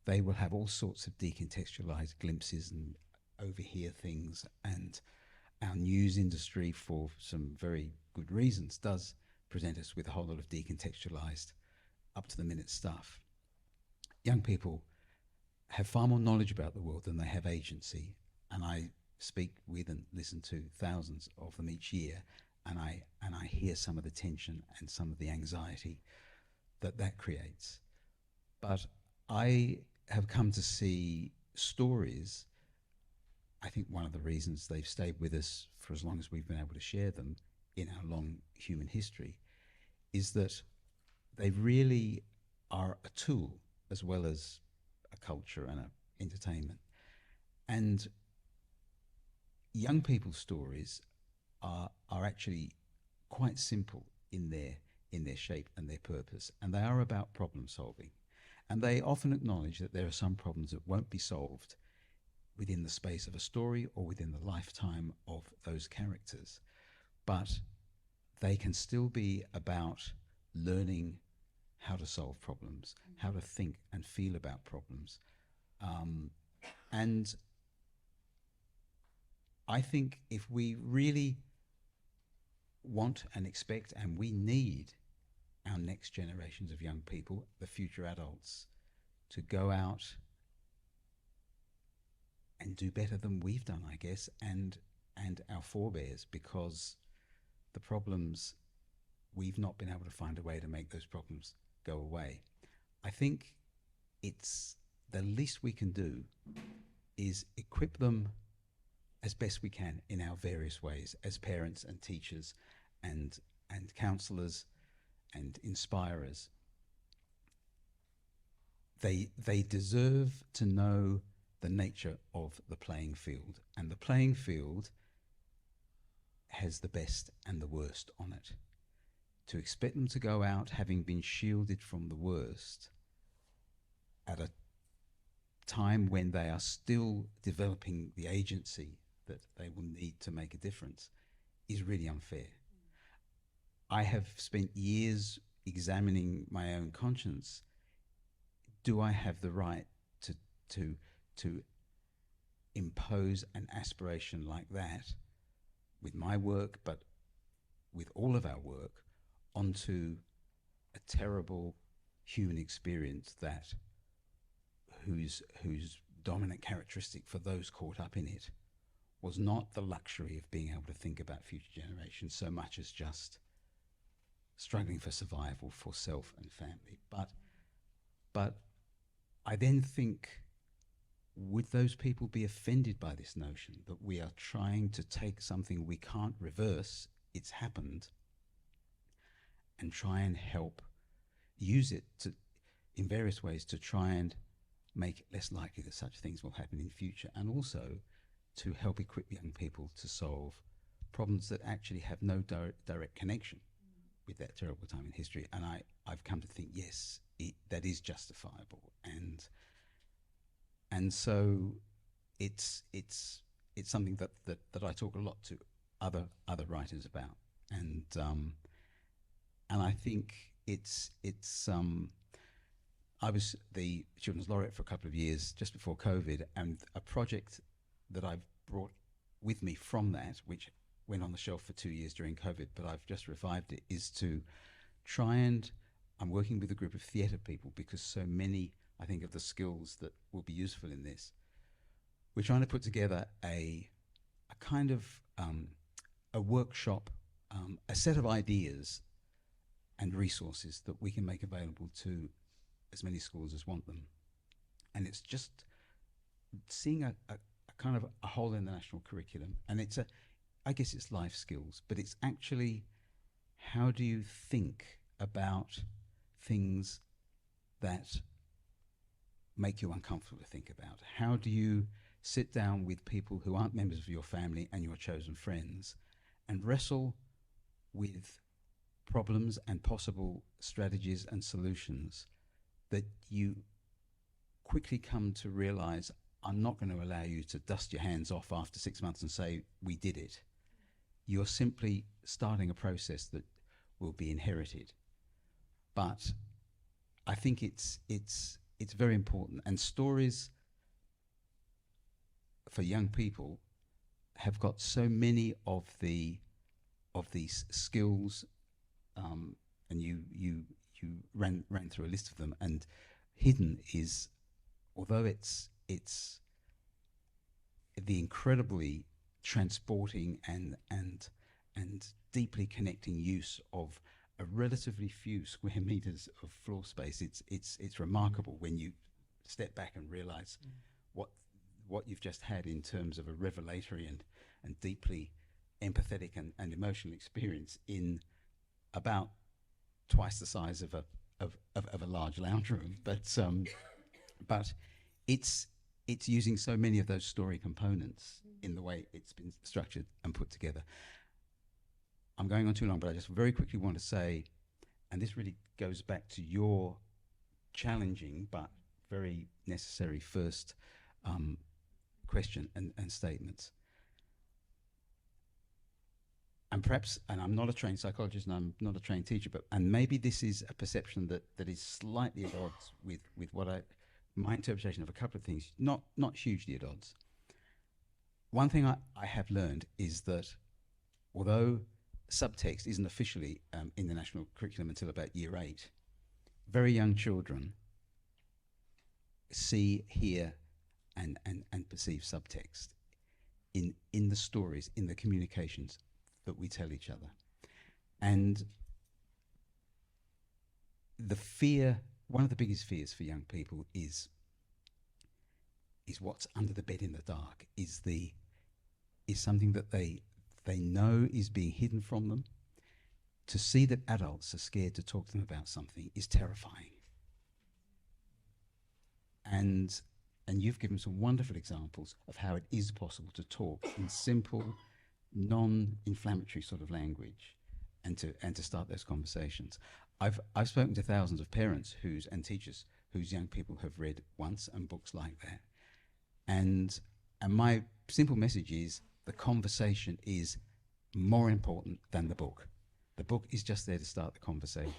they will have all sorts of decontextualized glimpses and overhear things, and our news industry, for some very good reasons, does present us with a whole lot of decontextualized, up-to-the-minute stuff. Young people have far more knowledge about the world than they have agency, and I speak with and listen to thousands of them each year, and I hear some of the tension and some of the anxiety that creates. But I have come to see stories. I think one of the reasons they've stayed with us for as long as we've been able to share them in our long human history is that they really are a tool as well as a culture and an entertainment. And young people's stories are actually quite simple in their shape and their purpose, and they are about problem solving. And they often acknowledge that there are some problems that won't be solved within the space of a story or within the lifetime of those characters. But they can still be about learning how to solve problems, how to think and feel about problems. And I think if we really want and expect, and we need our next generations of young people, the future adults, to go out and do better than we've done, I guess, and our forebears, because the problems, we've not been able to find a way to make those problems go away. I think it's the least we can do is equip them as best we can in our various ways as parents and teachers and counsellors and inspirers. They deserve to know the nature of the playing field, and the playing field has the best and the worst on it. To expect them to go out having been shielded from the worst at a time when they are still developing the agency that they will need to make a difference is really unfair. I have spent years examining my own conscience. Do I have the right to impose an aspiration like that with my work, but with all of our work, onto a terrible human experience that whose dominant characteristic for those caught up in it was not the luxury of being able to think about future generations so much as just struggling for survival for self and family. But I then think, would those people be offended by this notion that we are trying to take something we can't reverse, it's happened, and try and help use it to, in various ways, to try and make it less likely that such things will happen in future, and also to help equip young people to solve problems that actually have no direct connection with that terrible time in history. And I've come to think, yes, that is justifiable, and so it's something that I talk a lot to other writers about, and I think it's I was the Children's Laureate for a couple of years just before COVID, and a project that I've brought with me from that, which went on the shelf for 2 years during COVID, but I've just revived it, is to try and, I'm working with a group of theatre people because so many, I think, of the skills that will be useful in this. We're trying to put together a kind of a workshop, a set of ideas and resources that we can make available to as many schools as want them. And it's just seeing a kind of a whole in the national curriculum. And I guess it's life skills, but it's actually, how do you think about things that make you uncomfortable to think about? How do you sit down with people who aren't members of your family and your chosen friends and wrestle with problems and possible strategies and solutions that you quickly come to realize are not going to allow you to dust your hands off after 6 months and say, we did it. You're simply starting a process that will be inherited. But I think it's very important, and stories for young people have got so many of these skills, and you ran through a list of them, and hidden is, although it's the incredibly transporting and deeply connecting use of a relatively few square meters of floor space. It's remarkable when you step back and realize what you've just had in terms of a revelatory and deeply empathetic and emotional experience in about twice the size of a large lounge room. But it's using so many of those story components in the way it's been structured and put together. I'm going on too long, but I just very quickly want to say, and this really goes back to your challenging but very necessary first question and statements. And perhaps, and I'm not a trained psychologist and I'm not a trained teacher, and maybe this is a perception that is slightly at odds with what my interpretation of a couple of things, not hugely at odds. One thing I have learned is that although subtext isn't officially in the national curriculum until about year 8, very young children see, hear, and perceive subtext in the stories, in the communications that we tell each other. And the fear, one of the biggest fears for young people is what's under the bed in the dark, is something that they know is being hidden from them. To see that adults are scared to talk to them about something is terrifying. And you've given some wonderful examples of how it is possible to talk in simple, non-inflammatory sort of language, and to start those conversations. I've spoken to thousands of parents and teachers whose young people have read Once and books like that, and my simple message is the conversation is more important than the book. The book is just there to start the conversation.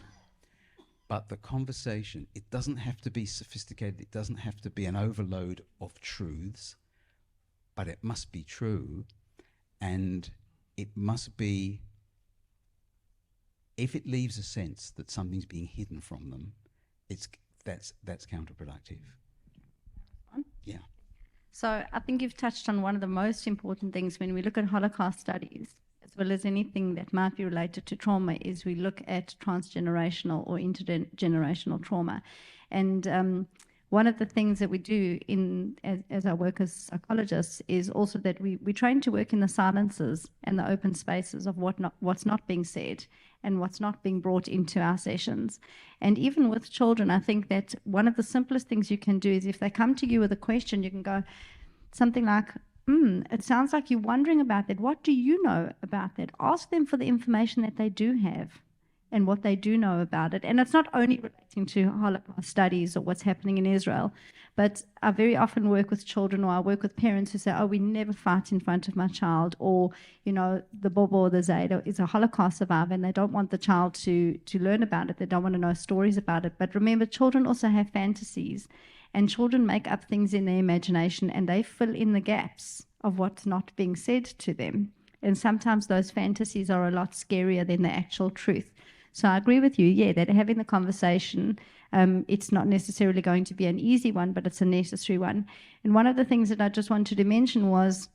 But the conversation, it doesn't have to be sophisticated, it doesn't have to be an overload of truths, but it must be true, and it must be, if it leaves a sense that something's being hidden from them, that's counterproductive. Yeah. So I think you've touched on one of the most important things when we look at Holocaust studies, as well as anything that might be related to trauma, is we look at transgenerational or intergenerational trauma. And one of the things that we do as I work as psychologists is also that we train to work in the silences and the open spaces of what's not being said and what's not being brought into our sessions. And even with children, I think that one of the simplest things you can do is if they come to you with a question, you can go something like, it sounds like you're wondering about that. What do you know about that? Ask them for the information that they do have and what they do know about it. And it's not only relating to Holocaust studies or what's happening in Israel, but I very often work with children, or I work with parents who say, oh, we never fight in front of my child, or, the Bobo or the Zaid is a Holocaust survivor and they don't want the child to learn about it. They don't want to know stories about it. But remember, children also have fantasies, and children make up things in their imagination and they fill in the gaps of what's not being said to them. And sometimes those fantasies are a lot scarier than the actual truth. So I agree with you, that having the conversation, it's not necessarily going to be an easy one, but it's a necessary one. And one of the things that I just wanted to mention was,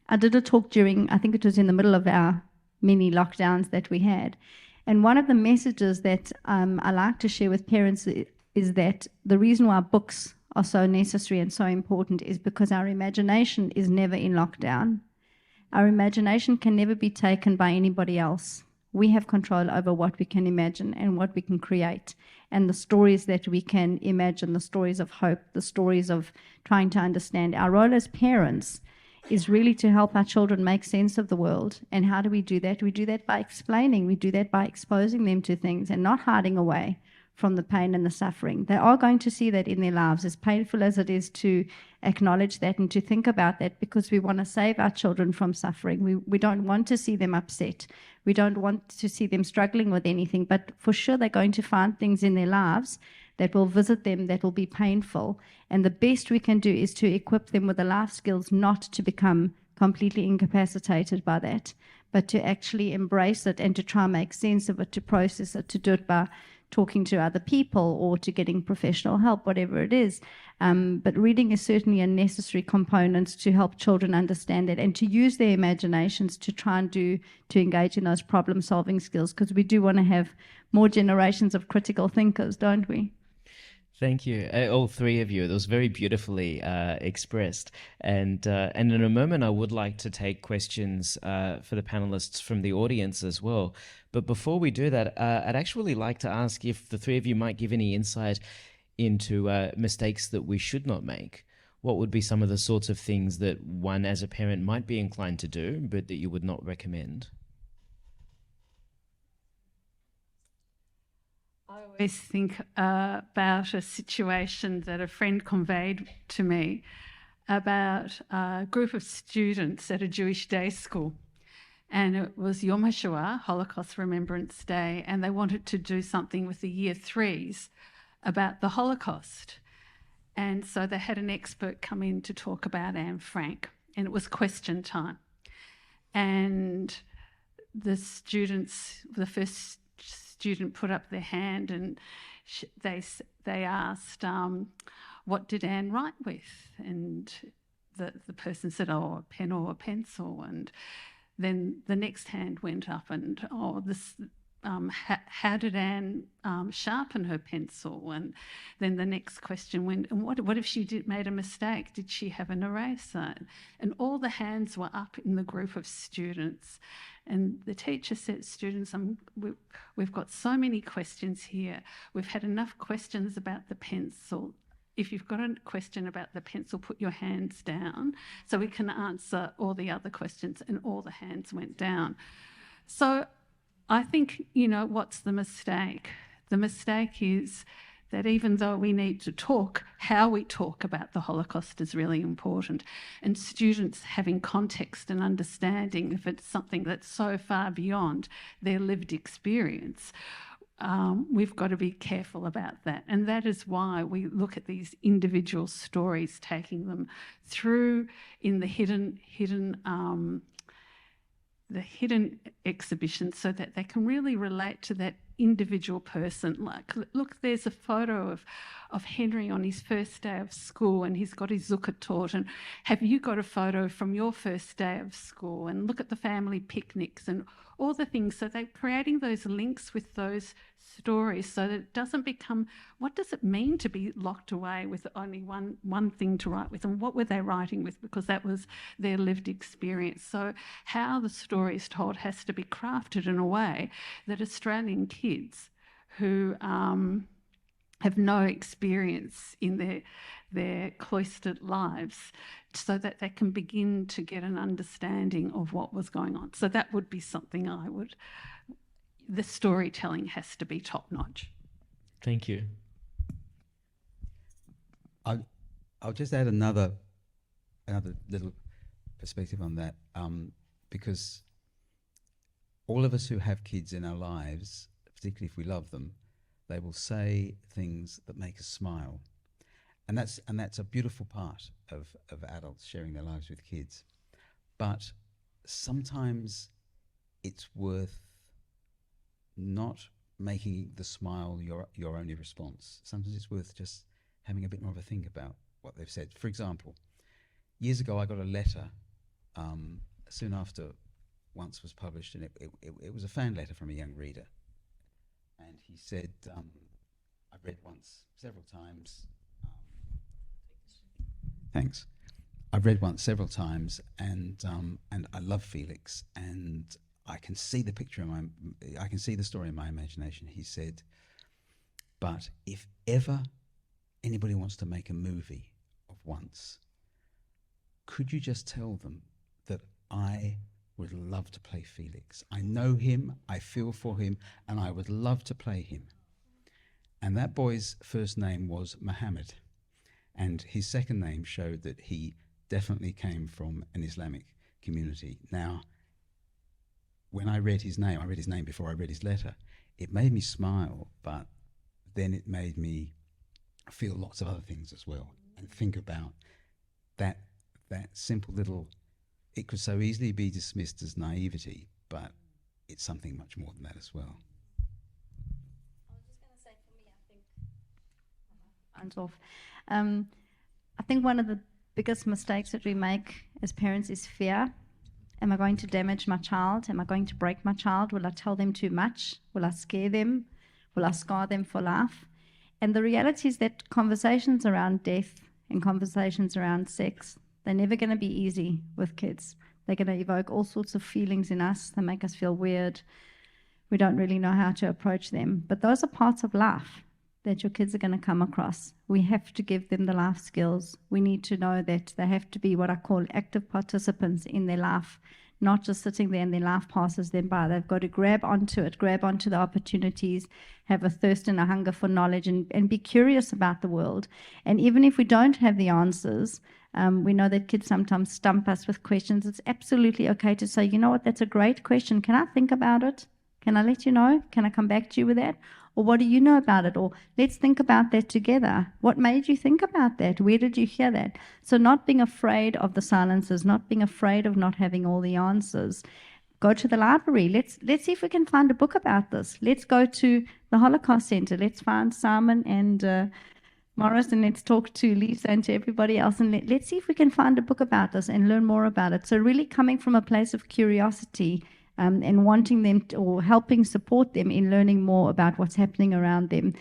I did a talk during, I think it was in the middle of our mini lockdowns that we had. And one of the messages that I like to share with parents is that the reason why books are so necessary and so important is because our imagination is never in lockdown. Our imagination can never be taken by anybody else. We have control over what we can imagine and what we can create, and the stories that we can imagine, the stories of hope, the stories of trying to understand. Our role as parents is really to help our children make sense of the world. And how do we do that? We do that by explaining. We do that by exposing them to things and not hiding away from the pain and the suffering. They are going to see that in their lives, as painful as it is to acknowledge that and to think about that, because we want to save our children from suffering. We don't want to see them upset. We don't want to see them struggling with anything, but for sure they're going to find things in their lives that will visit them, that will be painful. And the best we can do is to equip them with the life skills not to become completely incapacitated by that, but to actually embrace it and to try and make sense of it, to process it, to do it by talking to other people or to getting professional help, whatever it is. But reading is certainly a necessary component to help children understand it and to use their imaginations to try and to engage in those problem-solving skills, because we do want to have more generations of critical thinkers, don't we? Thank you, all three of you. It was very beautifully expressed. And in a moment, I would like to take questions for the panelists from the audience as well. But before we do that, I'd actually like to ask if the three of you might give any insight into mistakes that we should not make. What would be some of the sorts of things that one as a parent might be inclined to do, but that you would not recommend? I always think about a situation that a friend conveyed to me about a group of students at a Jewish day school. And it was Yom HaShoah, Holocaust Remembrance Day, and they wanted to do something with the year threes about the Holocaust. And so they had an expert come in to talk about Anne Frank, and it was question time. And the first student put up their hand, and they asked, what did Anne write with? And the person said, oh, a pen or a pencil. And then the next hand went up and, how did Anne sharpen her pencil? And then the next question went, and what if she made a mistake? Did she have an eraser? And all the hands were up in the group of students. And the teacher said, students, we've got so many questions here. We've had enough questions about the pencil. If you've got a question about the pencil, put your hands down so we can answer all the other questions. And all the hands went down. So I think, what's the mistake? The mistake is that even though we need to talk, how we talk about the Holocaust is really important. And students having context and understanding if it's something that's so far beyond their lived experience. We've got to be careful about that. And that is why we look at these individual stories, taking them through in the hidden exhibition so that they can really relate to that individual person. Like, look, there's a photo of Henry on his first day of school, and he's got his zucker taught. And have you got a photo from your first day of school? And look at the family picnics and all the things. So they're creating those links with those stories so that it doesn't become, what does it mean to be locked away with only one thing to write with? And what were they writing with? Because that was their lived experience. So how the story is told has to be crafted in a way that Australian kids who have no experience in their cloistered lives, so that they can begin to get an understanding of what was going on. So that would be something the storytelling has to be top-notch. Thank you. I'll just add another little perspective on that, because all of us who have kids in our lives, particularly if we love them, they will say things that make us smile. And that's a beautiful part of adults sharing their lives with kids. But sometimes it's worth not making the smile your only response. Sometimes it's worth just having a bit more of a think about what they've said. For example, years ago I got a letter soon after Once was published, and it was a fan letter from a young reader. And he said, I've read Once several times. Thanks. I've read Once several times, and I love Felix, and I can see the picture I can see the story in my imagination. He said, but if ever anybody wants to make a movie of Once, could you just tell them that I would love to play Felix? I know him, I feel for him, and I would love to play him. And that boy's first name was Mohammed. And his second name showed that he definitely came from an Islamic community. Now, when I read his name before I read his letter, it made me smile, but then it made me feel lots of other things as well, and think about that simple little, it could so easily be dismissed as naivety, but it's something much more than that as well. I was just going to say, for me, I think one of the biggest mistakes that we make as parents is fear. Am I going to damage my child? Am I going to break my child? Will I tell them too much? Will I scare them? Will I scar them for life? And the reality is that conversations around death and conversations around sex, they're never going to be easy with kids. They're going to evoke all sorts of feelings in us. They make us feel weird. We don't really know how to approach them. But those are parts of life that your kids are going to come across. We have to give them the life skills. We need to know that they have to be what I call active participants in their life, not just sitting there and their life passes them by. They've got to grab onto it, grab onto the opportunities, have a thirst and a hunger for knowledge, and be curious about the world. And even if we don't have the answers, we know that kids sometimes stump us with questions. It's absolutely okay to say, you know what, that's a great question. Can I think about it? Can I let you know? Can I come back to you with that? Or what do you know about it? Or let's think about that together. What made you think about that? Where did you hear that? So not being afraid of the silences, not being afraid of not having all the answers. Go to the library. Let's see if we can find a book about this. Let's go to the Holocaust Center. Let's find Simon and Morris, and let's talk to Lisa and to everybody else, and let's see if we can find a book about this and learn more about it. So really coming from a place of curiosity and wanting them or helping support them in learning more about what's happening around them.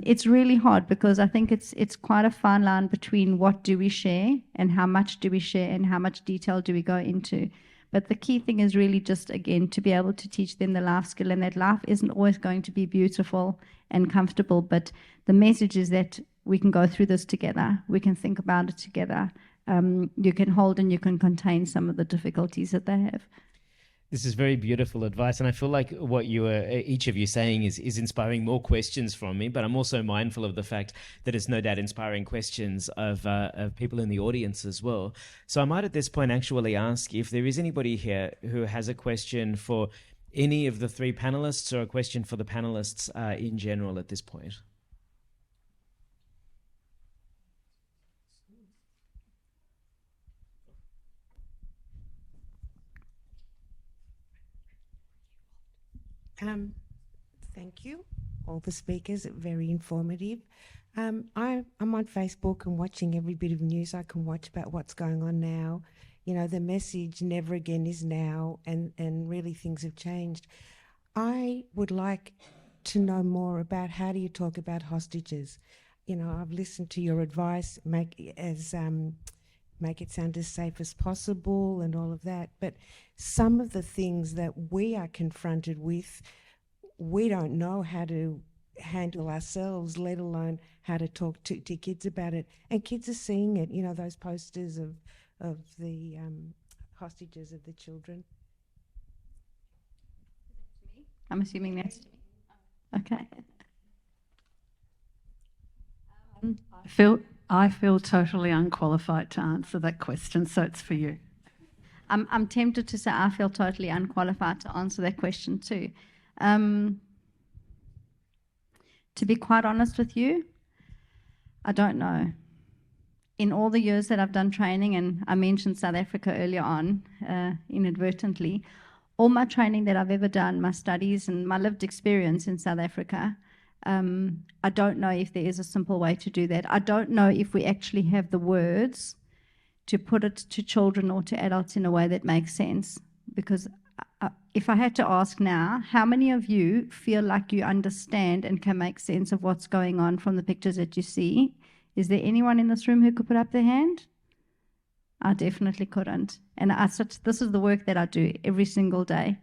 It's really hard because I think it's quite a fine line between what do we share and how much do we share and how much detail do we go into. But the key thing is really just, again, to be able to teach them the life skill, and that life isn't always going to be beautiful and comfortable, but the message is that we can go through this together. We can think about it together. You can hold and you can contain some of the difficulties that they have. This is very beautiful advice, and I feel like what you are, each of you saying is inspiring more questions from me, but I'm also mindful of the fact that it's no doubt inspiring questions of people in the audience as well. So I might at this point actually ask if there is anybody here who has a question for any of the three panelists or a question for the panelists in general at this point. Thank you, all the speakers, very informative. I'm on Facebook and watching every bit of news I can watch about what's going on now. You know, the message never again is now, and really things have changed. I would like to know more about how do you talk about hostages. You know, I've listened to your advice, make it sound as safe as possible and all of that. But some of the things that we are confronted with, we don't know how to handle ourselves, let alone how to talk to kids about it. And kids are seeing it, you know, those posters of the hostages of the children. I'm assuming that's okay. I feel totally unqualified to answer that question, so it's for you. I'm tempted to say I feel totally unqualified to answer that question too. To be quite honest with you, I don't know. In all the years that I've done training, and I mentioned South Africa earlier on inadvertently, all my training that I've ever done, my studies and my lived experience in South Africa, I don't know if there is a simple way to do that. I don't know if we actually have the words to put it to children or to adults in a way that makes sense. Because if I had to ask now, how many of you feel like you understand and can make sense of what's going on from the pictures that you see? Is there anyone in this room who could put up their hand? I definitely couldn't. And this is the work that I do every single day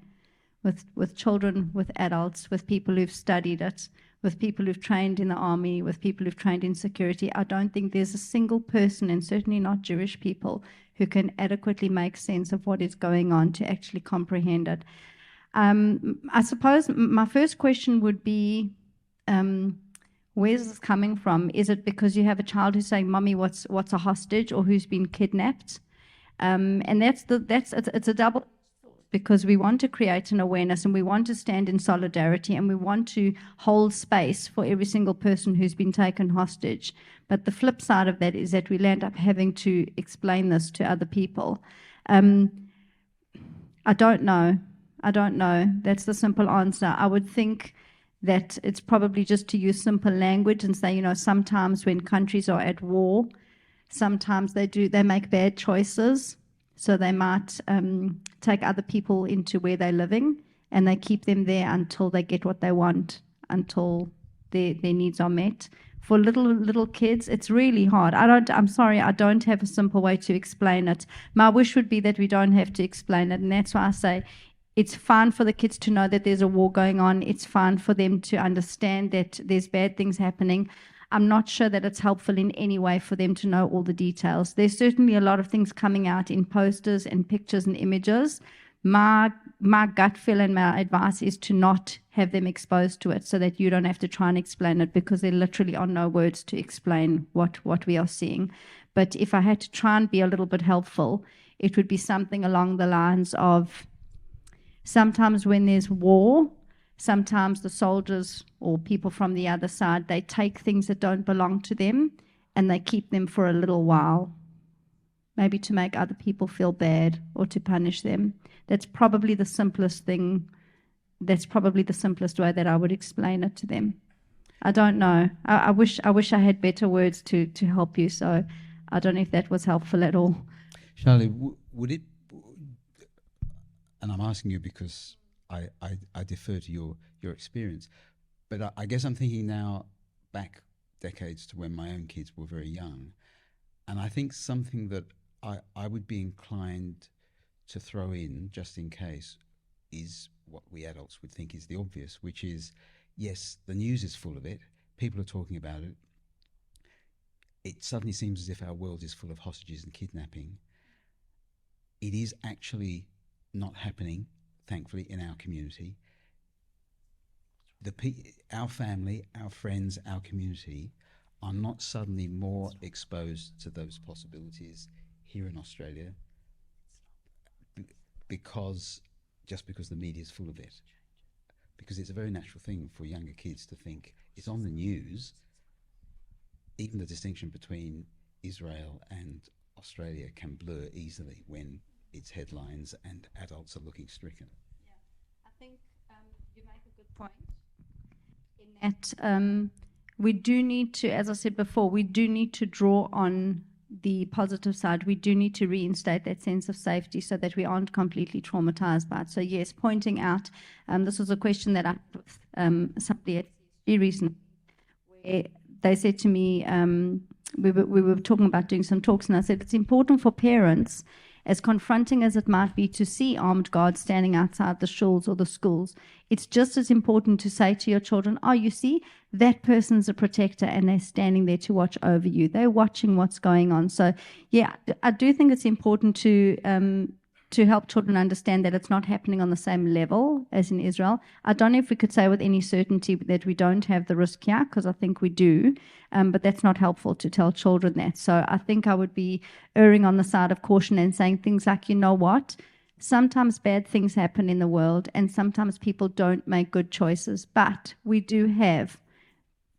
with children, with adults, with people who've studied it, with people who've trained in the army, with people who've trained in security. I don't think there's a single person, and certainly not Jewish people, who can adequately make sense of what is going on to actually comprehend it. I suppose my first question would be, where's this coming from? Is it because you have a child who's saying, "Mommy, what's a hostage?" or who's been kidnapped? And it's a double, because we want to create an awareness and we want to stand in solidarity and we want to hold space for every single person who's been taken hostage. But the flip side of that is that we'll end up having to explain this to other people. I don't know. That's the simple answer. I would think that it's probably just to use simple language and say, you know, sometimes when countries are at war, sometimes they make bad choices. So they might take other people into where they're living and they keep them there until they get what they want, until their needs are met. For little kids, it's really hard. I'm sorry, I don't have a simple way to explain it. My wish would be that we don't have to explain it, and that's why I say it's fine for the kids to know that there's a war going on. It's fine for them to understand that there's bad things happening. I'm not sure that it's helpful in any way for them to know all the details. There's certainly a lot of things coming out in posters and pictures and images. My gut feel and my advice is to not have them exposed to it so that you don't have to try and explain it, because there literally are no words to explain what we are seeing. But if I had to try and be a little bit helpful, it would be something along the lines of, sometimes when there's war, sometimes the soldiers or people from the other side, they take things that don't belong to them and they keep them for a little while, maybe to make other people feel bad or to punish them. That's probably the simplest thing. That's probably the simplest way that I would explain it to them. I don't know. I wish I had better words to help you, so I don't know if that was helpful at all. Shalya, would it, and I'm asking you because I defer to your experience, but I guess I'm thinking now back decades to when my own kids were very young, and I think something that I would be inclined to throw in, just in case, is what we adults would think is the obvious, which is, yes, the news is full of it, people are talking about it, it suddenly seems as if our world is full of hostages and kidnapping. It is actually not happening, thankfully, in our community. Our family, our friends, our community are not suddenly more exposed to those possibilities here in Australia because the media is full of it. Because it's a very natural thing for younger kids to think it's on the news. Even the distinction between Israel and Australia can blur easily when it's headlines and adults are looking stricken. Yeah, I think you make a good point in that we do need to, as I said before, we do need to draw on the positive side. We do need to reinstate that sense of safety so that we aren't completely traumatized by it. So yes, pointing out, this was a question that I had with somebody at CSG recently, where they said to me, we were talking about doing some talks, and I said it's important for parents, as confronting as it might be to see armed guards standing outside the shuls or the schools, it's just as important to say to your children, oh, you see, that person's a protector and they're standing there to watch over you. They're watching what's going on. So, yeah, I do think it's important to help children understand that it's not happening on the same level as in Israel. I don't know if we could say with any certainty that we don't have the risk here, because I think we do, but that's not helpful to tell children that. So I think I would be erring on the side of caution and saying things like, you know what, sometimes bad things happen in the world and sometimes people don't make good choices, but we do have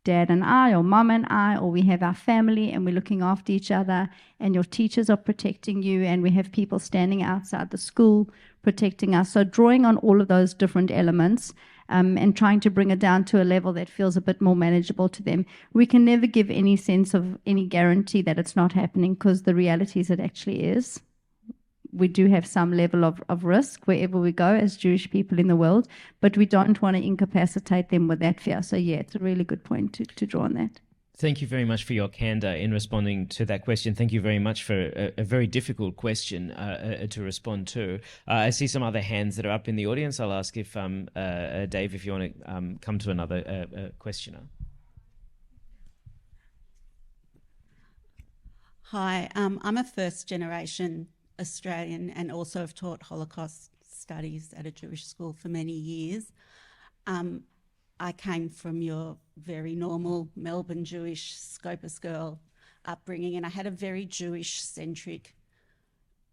Dad and I, or Mum and I, or we have our family and we're looking after each other, and your teachers are protecting you, and we have people standing outside the school protecting us. So drawing on all of those different elements and trying to bring it down to a level that feels a bit more manageable to them. We can never give any sense of any guarantee that it's not happening, because the reality is it actually is. We do have some level of risk wherever we go as Jewish people in the world, but we don't want to incapacitate them with that fear. So yeah, it's a really good point to draw on that. Thank you very much for your candor in responding to that question. Thank you very much for a very difficult question to respond to. I see some other hands that are up in the audience. I'll ask if, Dave, if you want to come to another questioner. Hi, I'm a first-generation Australian and also have taught Holocaust studies at a Jewish school for many years. I came from your very normal Melbourne Jewish Scopus girl upbringing, and I had a very Jewish-centric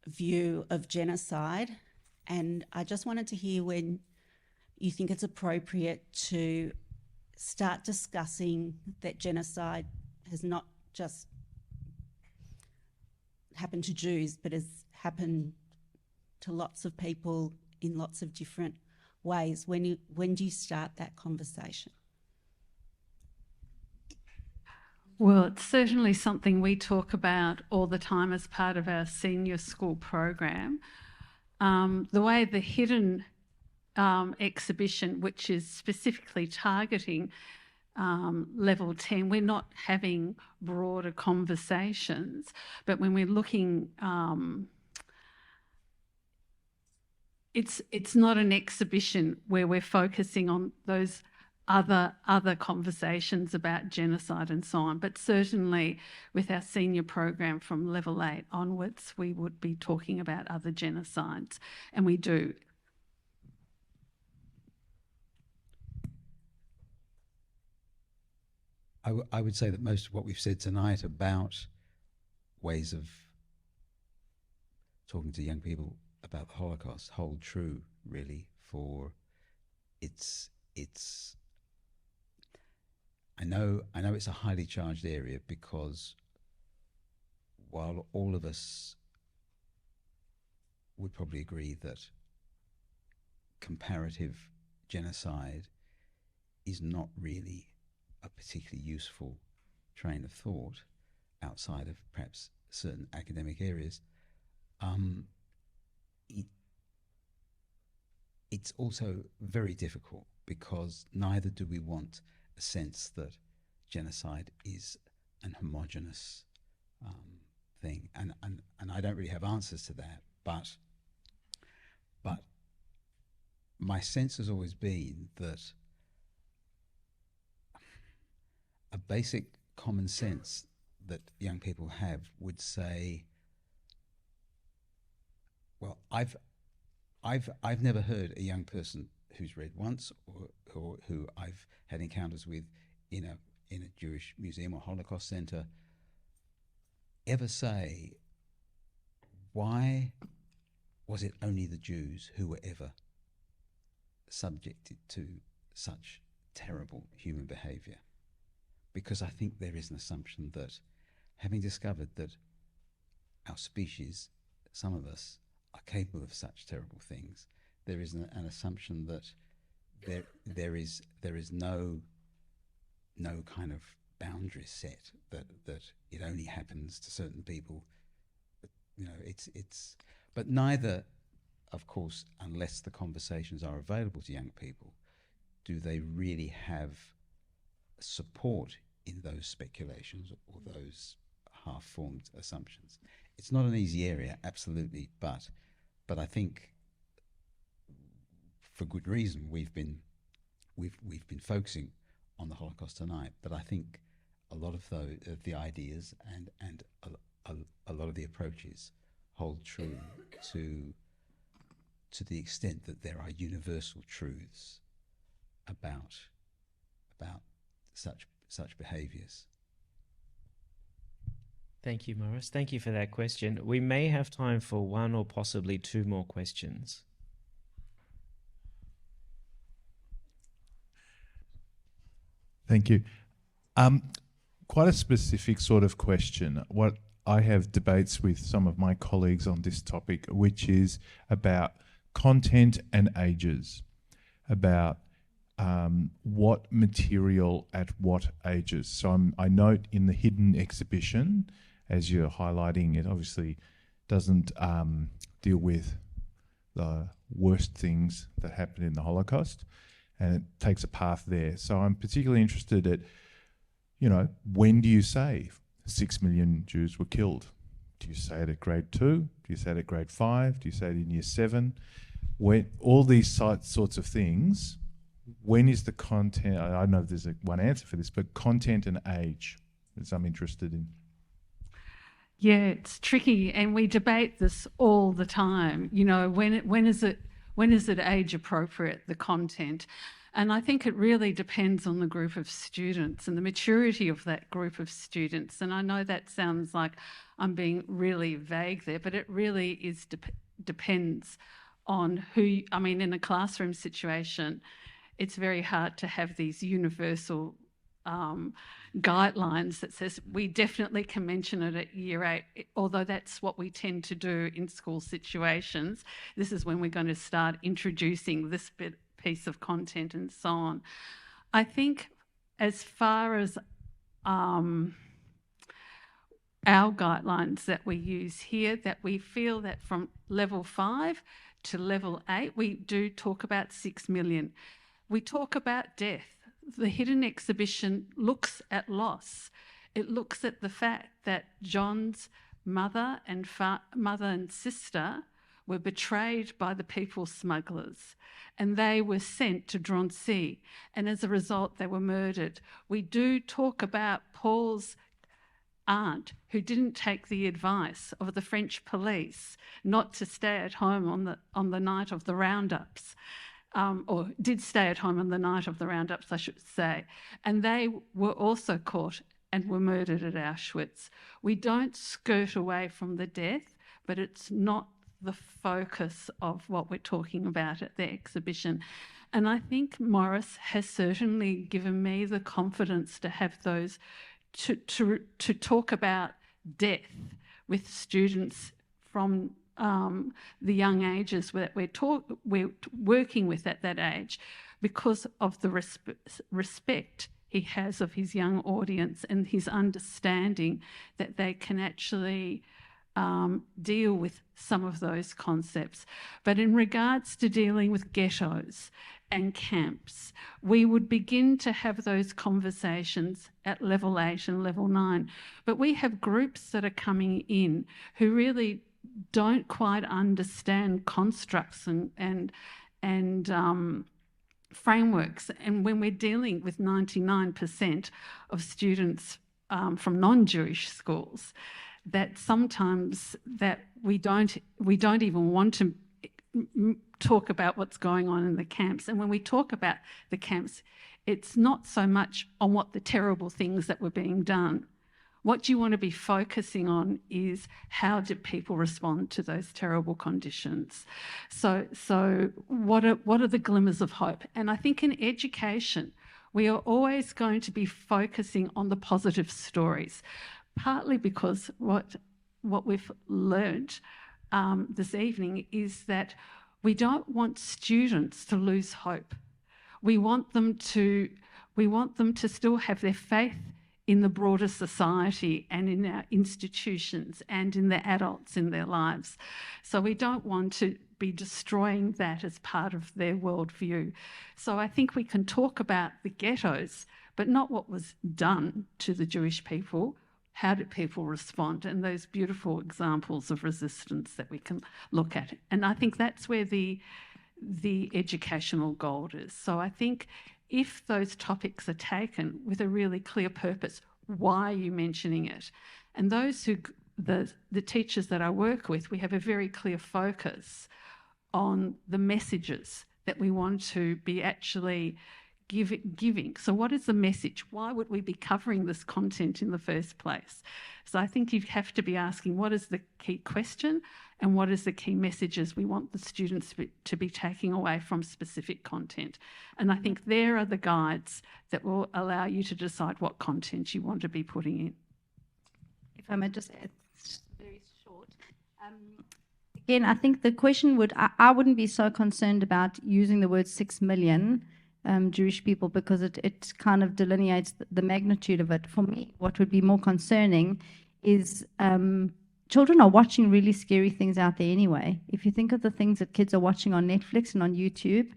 view of genocide. And I just wanted to hear when you think it's appropriate to start discussing that genocide has not just happened to Jews, but has happened to lots of people in lots of different ways. When do you start that conversation? Well, it's certainly something we talk about all the time as part of our senior school program. The way the Hidden exhibition, which is specifically targeting level 10, we're not having broader conversations, but when we're looking, it's not an exhibition where we're focusing on those other conversations about genocide and so on. But certainly with our senior program from level 8 onwards, we would be talking about other genocides, and we do. I would say that most of what we've said tonight about ways of talking to young people about the Holocaust hold true, really, for it's I know it's a highly charged area, because while all of us would probably agree that comparative genocide is not really a particularly useful train of thought outside of perhaps certain academic areas, it's also very difficult, because neither do we want a sense that genocide is an homogenous thing, and I don't really have answers to that, but my sense has always been that a basic common sense that young people have would say, well, I've never heard a young person who's read once, or who I've had encounters with in a Jewish museum or Holocaust center, ever say, why was it only the Jews who were ever subjected to such terrible human behavior? Because I think there is an assumption that, having discovered that our species, some of us, are capable of such terrible things, there is an assumption that there is no kind of boundary set, that it only happens to certain people. You know, it's but neither, of course, unless the conversations are available to young people, do they really have support in those speculations or those half-formed assumptions. It's not an easy area, absolutely, but I think, for good reason, we've been focusing on the Holocaust tonight. But I think a lot of the ideas and a lot of the approaches hold true to the extent that there are universal truths about such behaviours. Thank you, Morris. Thank you for that question. We may have time for one or possibly two more questions. Thank you. Quite a specific sort of question. What I have debates with some of my colleagues on this topic, which is about content and ages, about what material at what ages. So I note in the hidden exhibition, as you're highlighting, it obviously doesn't deal with the worst things that happened in the Holocaust, and it takes a path there. So I'm particularly interested at, when do you say 6 million Jews were killed? Do you say it at grade 2? Do you say it at grade 5? Do you say it in year 7? When all these sorts of things, when is the content? I don't know if there's one answer for this, but content and age is I'm interested in. Yeah, it's tricky, and we debate this all the time. When is it age appropriate, the content? And I think it really depends on the group of students and the maturity of that group of students. And I know that sounds like I'm being really vague there, but it really is depends on who. I mean, in a classroom situation, it's very hard to have these universal guidelines that says we definitely can mention it at year 8, although that's what we tend to do in school situations. This is when we're going to start introducing this piece of content and so on. I think as far as our guidelines that we use here, that we feel that from level 5 to level 8, we do talk about 6 million. We talk about death. The hidden exhibition looks at loss. It looks at the fact that John's mother and sister were betrayed by the people smugglers, and they were sent to Drancy, and as a result they were murdered. We do talk about Paul's aunt who didn't take the advice of the French police not to stay at home on the night of the roundups, or did stay at home on the night of the roundups, I should say, and they were also caught and were murdered at Auschwitz. We don't skirt away from the death, but it's not the focus of what we're talking about at the exhibition. And I think Morris has certainly given me the confidence to have those to talk about death with students from the young ages that we're working with at that age, because of the respect he has of his young audience and his understanding that they can actually deal with some of those concepts. But in regards to dealing with ghettos and camps, we would begin to have those conversations at level 8 and level 9. But we have groups that are coming in who really don't quite understand constructs and frameworks. And when we're dealing with 99% of students from non-Jewish schools, that sometimes that we don't even want to talk about what's going on in the camps. And when we talk about the camps, it's not so much on what the terrible things that were being done. What you want to be focusing on is how did people respond to those terrible conditions. So what are the glimmers of hope? And I think in education, we are always going to be focusing on the positive stories, partly because what we've learned this evening is that we don't want students to lose hope. We want them to still have their faith in the broader society and in our institutions and in the adults in their lives. So we don't want to be destroying that as part of their worldview. So I think we can talk about the ghettos, but not what was done to the Jewish people. How did people respond? And those beautiful examples of resistance that we can look at. And I think that's where the educational gold is. So I think if those topics are taken with a really clear purpose, why are you mentioning it? And those who, the teachers that I work with, we have a very clear focus on the messages that we want to be actually giving. So what is the message? Why would we be covering this content in the first place? So I think you have to be asking, what is the key question and what is the key messages we want the students to be taking away from specific content? And I think there are the guides that will allow you to decide what content you want to be putting in. If I may just add, very short. Again, I think the question I wouldn't be so concerned about using the word 6 million Jewish people, because it kind of delineates the magnitude of it. For me, what would be more concerning is children are watching really scary things out there anyway. If you think of the things that kids are watching on Netflix and on YouTube,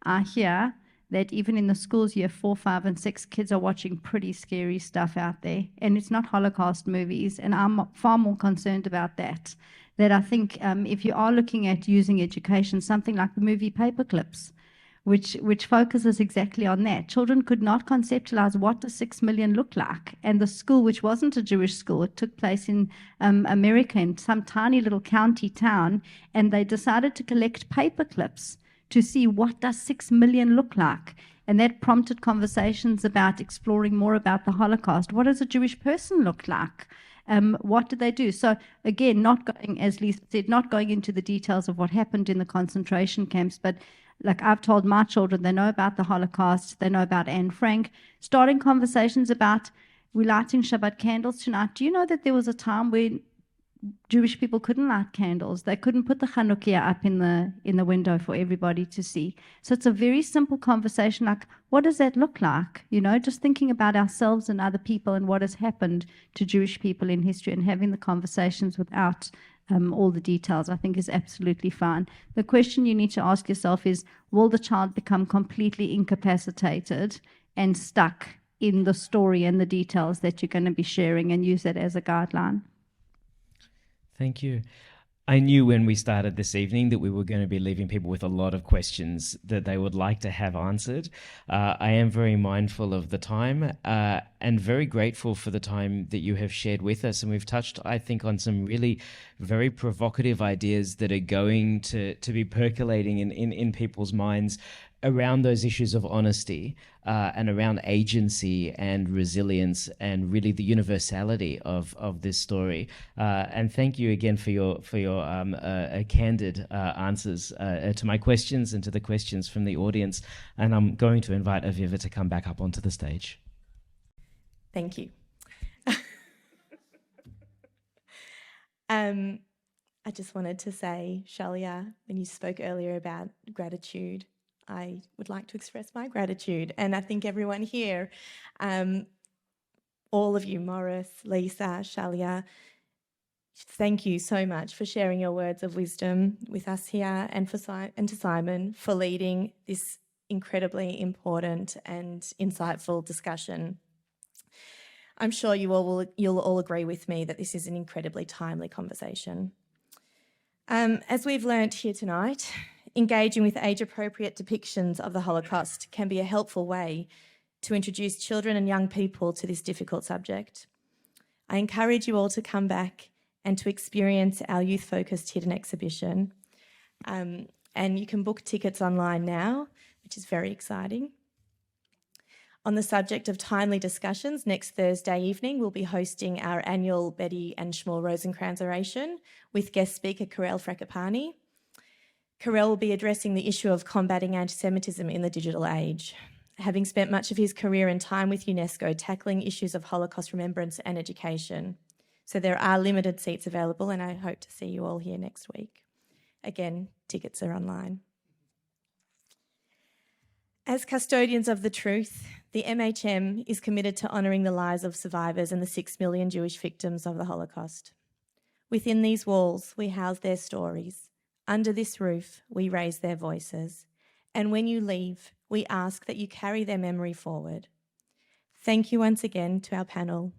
I hear that even in the schools, year 4, 5, and 6, kids are watching pretty scary stuff out there. And it's not Holocaust movies, and I'm far more concerned about that. That I think if you are looking at using education, something like the movie Paperclips, which focuses exactly on that. Children could not conceptualize what does 6 million look like. And the school, which wasn't a Jewish school, it took place in America, in some tiny little county town, and they decided to collect paper clips to see what does 6 million look like. And that prompted conversations about exploring more about the Holocaust. What does a Jewish person look like? What did they do? So again, not going, as Lisa said, not going into the details of what happened in the concentration camps, but like I've told my children, they know about the Holocaust, they know about Anne Frank, starting conversations about, we're lighting Shabbat candles tonight. Do you know that there was a time when Jewish people couldn't light candles? They couldn't put the Hanukkah up in the window for everybody to see. So it's a very simple conversation, like, what does that look like? You know, just thinking about ourselves and other people and what has happened to Jewish people in history, and having the conversations without all the details, I think is absolutely fine. The question you need to ask yourself is, will the child become completely incapacitated and stuck in the story and the details that you're going to be sharing, and use that as a guideline? Thank you. I knew when we started this evening that we were going to be leaving people with a lot of questions that they would like to have answered. I am very mindful of the time and very grateful for the time that you have shared with us. And we've touched, I think, on some really very provocative ideas that are going to be percolating in people's minds around those issues of honesty and around agency and resilience and really the universality of this story. And thank you again for your candid answers to my questions and to the questions from the audience. And I'm going to invite Aviva to come back up onto the stage. Thank you. I just wanted to say, Shalya, when you spoke earlier about gratitude, I would like to express my gratitude. And I think everyone here, all of you, Morris, Lisa, Shalya, thank you so much for sharing your words of wisdom with us here, and to Simon for leading this incredibly important and insightful discussion. I'm sure you'll all agree with me that this is an incredibly timely conversation. As we've learnt here tonight, engaging with age-appropriate depictions of the Holocaust can be a helpful way to introduce children and young people to this difficult subject. I encourage you all to come back and to experience our youth-focused hidden exhibition. And you can book tickets online now, which is very exciting. On the subject of timely discussions, next Thursday evening we'll be hosting our annual Betty and Shmuel Rosenkranz oration with guest speaker Karel Frakapani. Karel will be addressing the issue of combating anti-Semitism in the digital age, having spent much of his career and time with UNESCO tackling issues of Holocaust remembrance and education. So there are limited seats available, and I hope to see you all here next week. Again, tickets are online. As custodians of the truth, the MHM is committed to honouring the lives of survivors and the 6 million Jewish victims of the Holocaust. Within these walls, we house their stories. Under this roof, we raise their voices. And when you leave, we ask that you carry their memory forward. Thank you once again to our panel,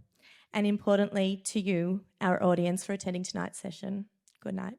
and importantly to you, our audience, for attending tonight's session. Good night.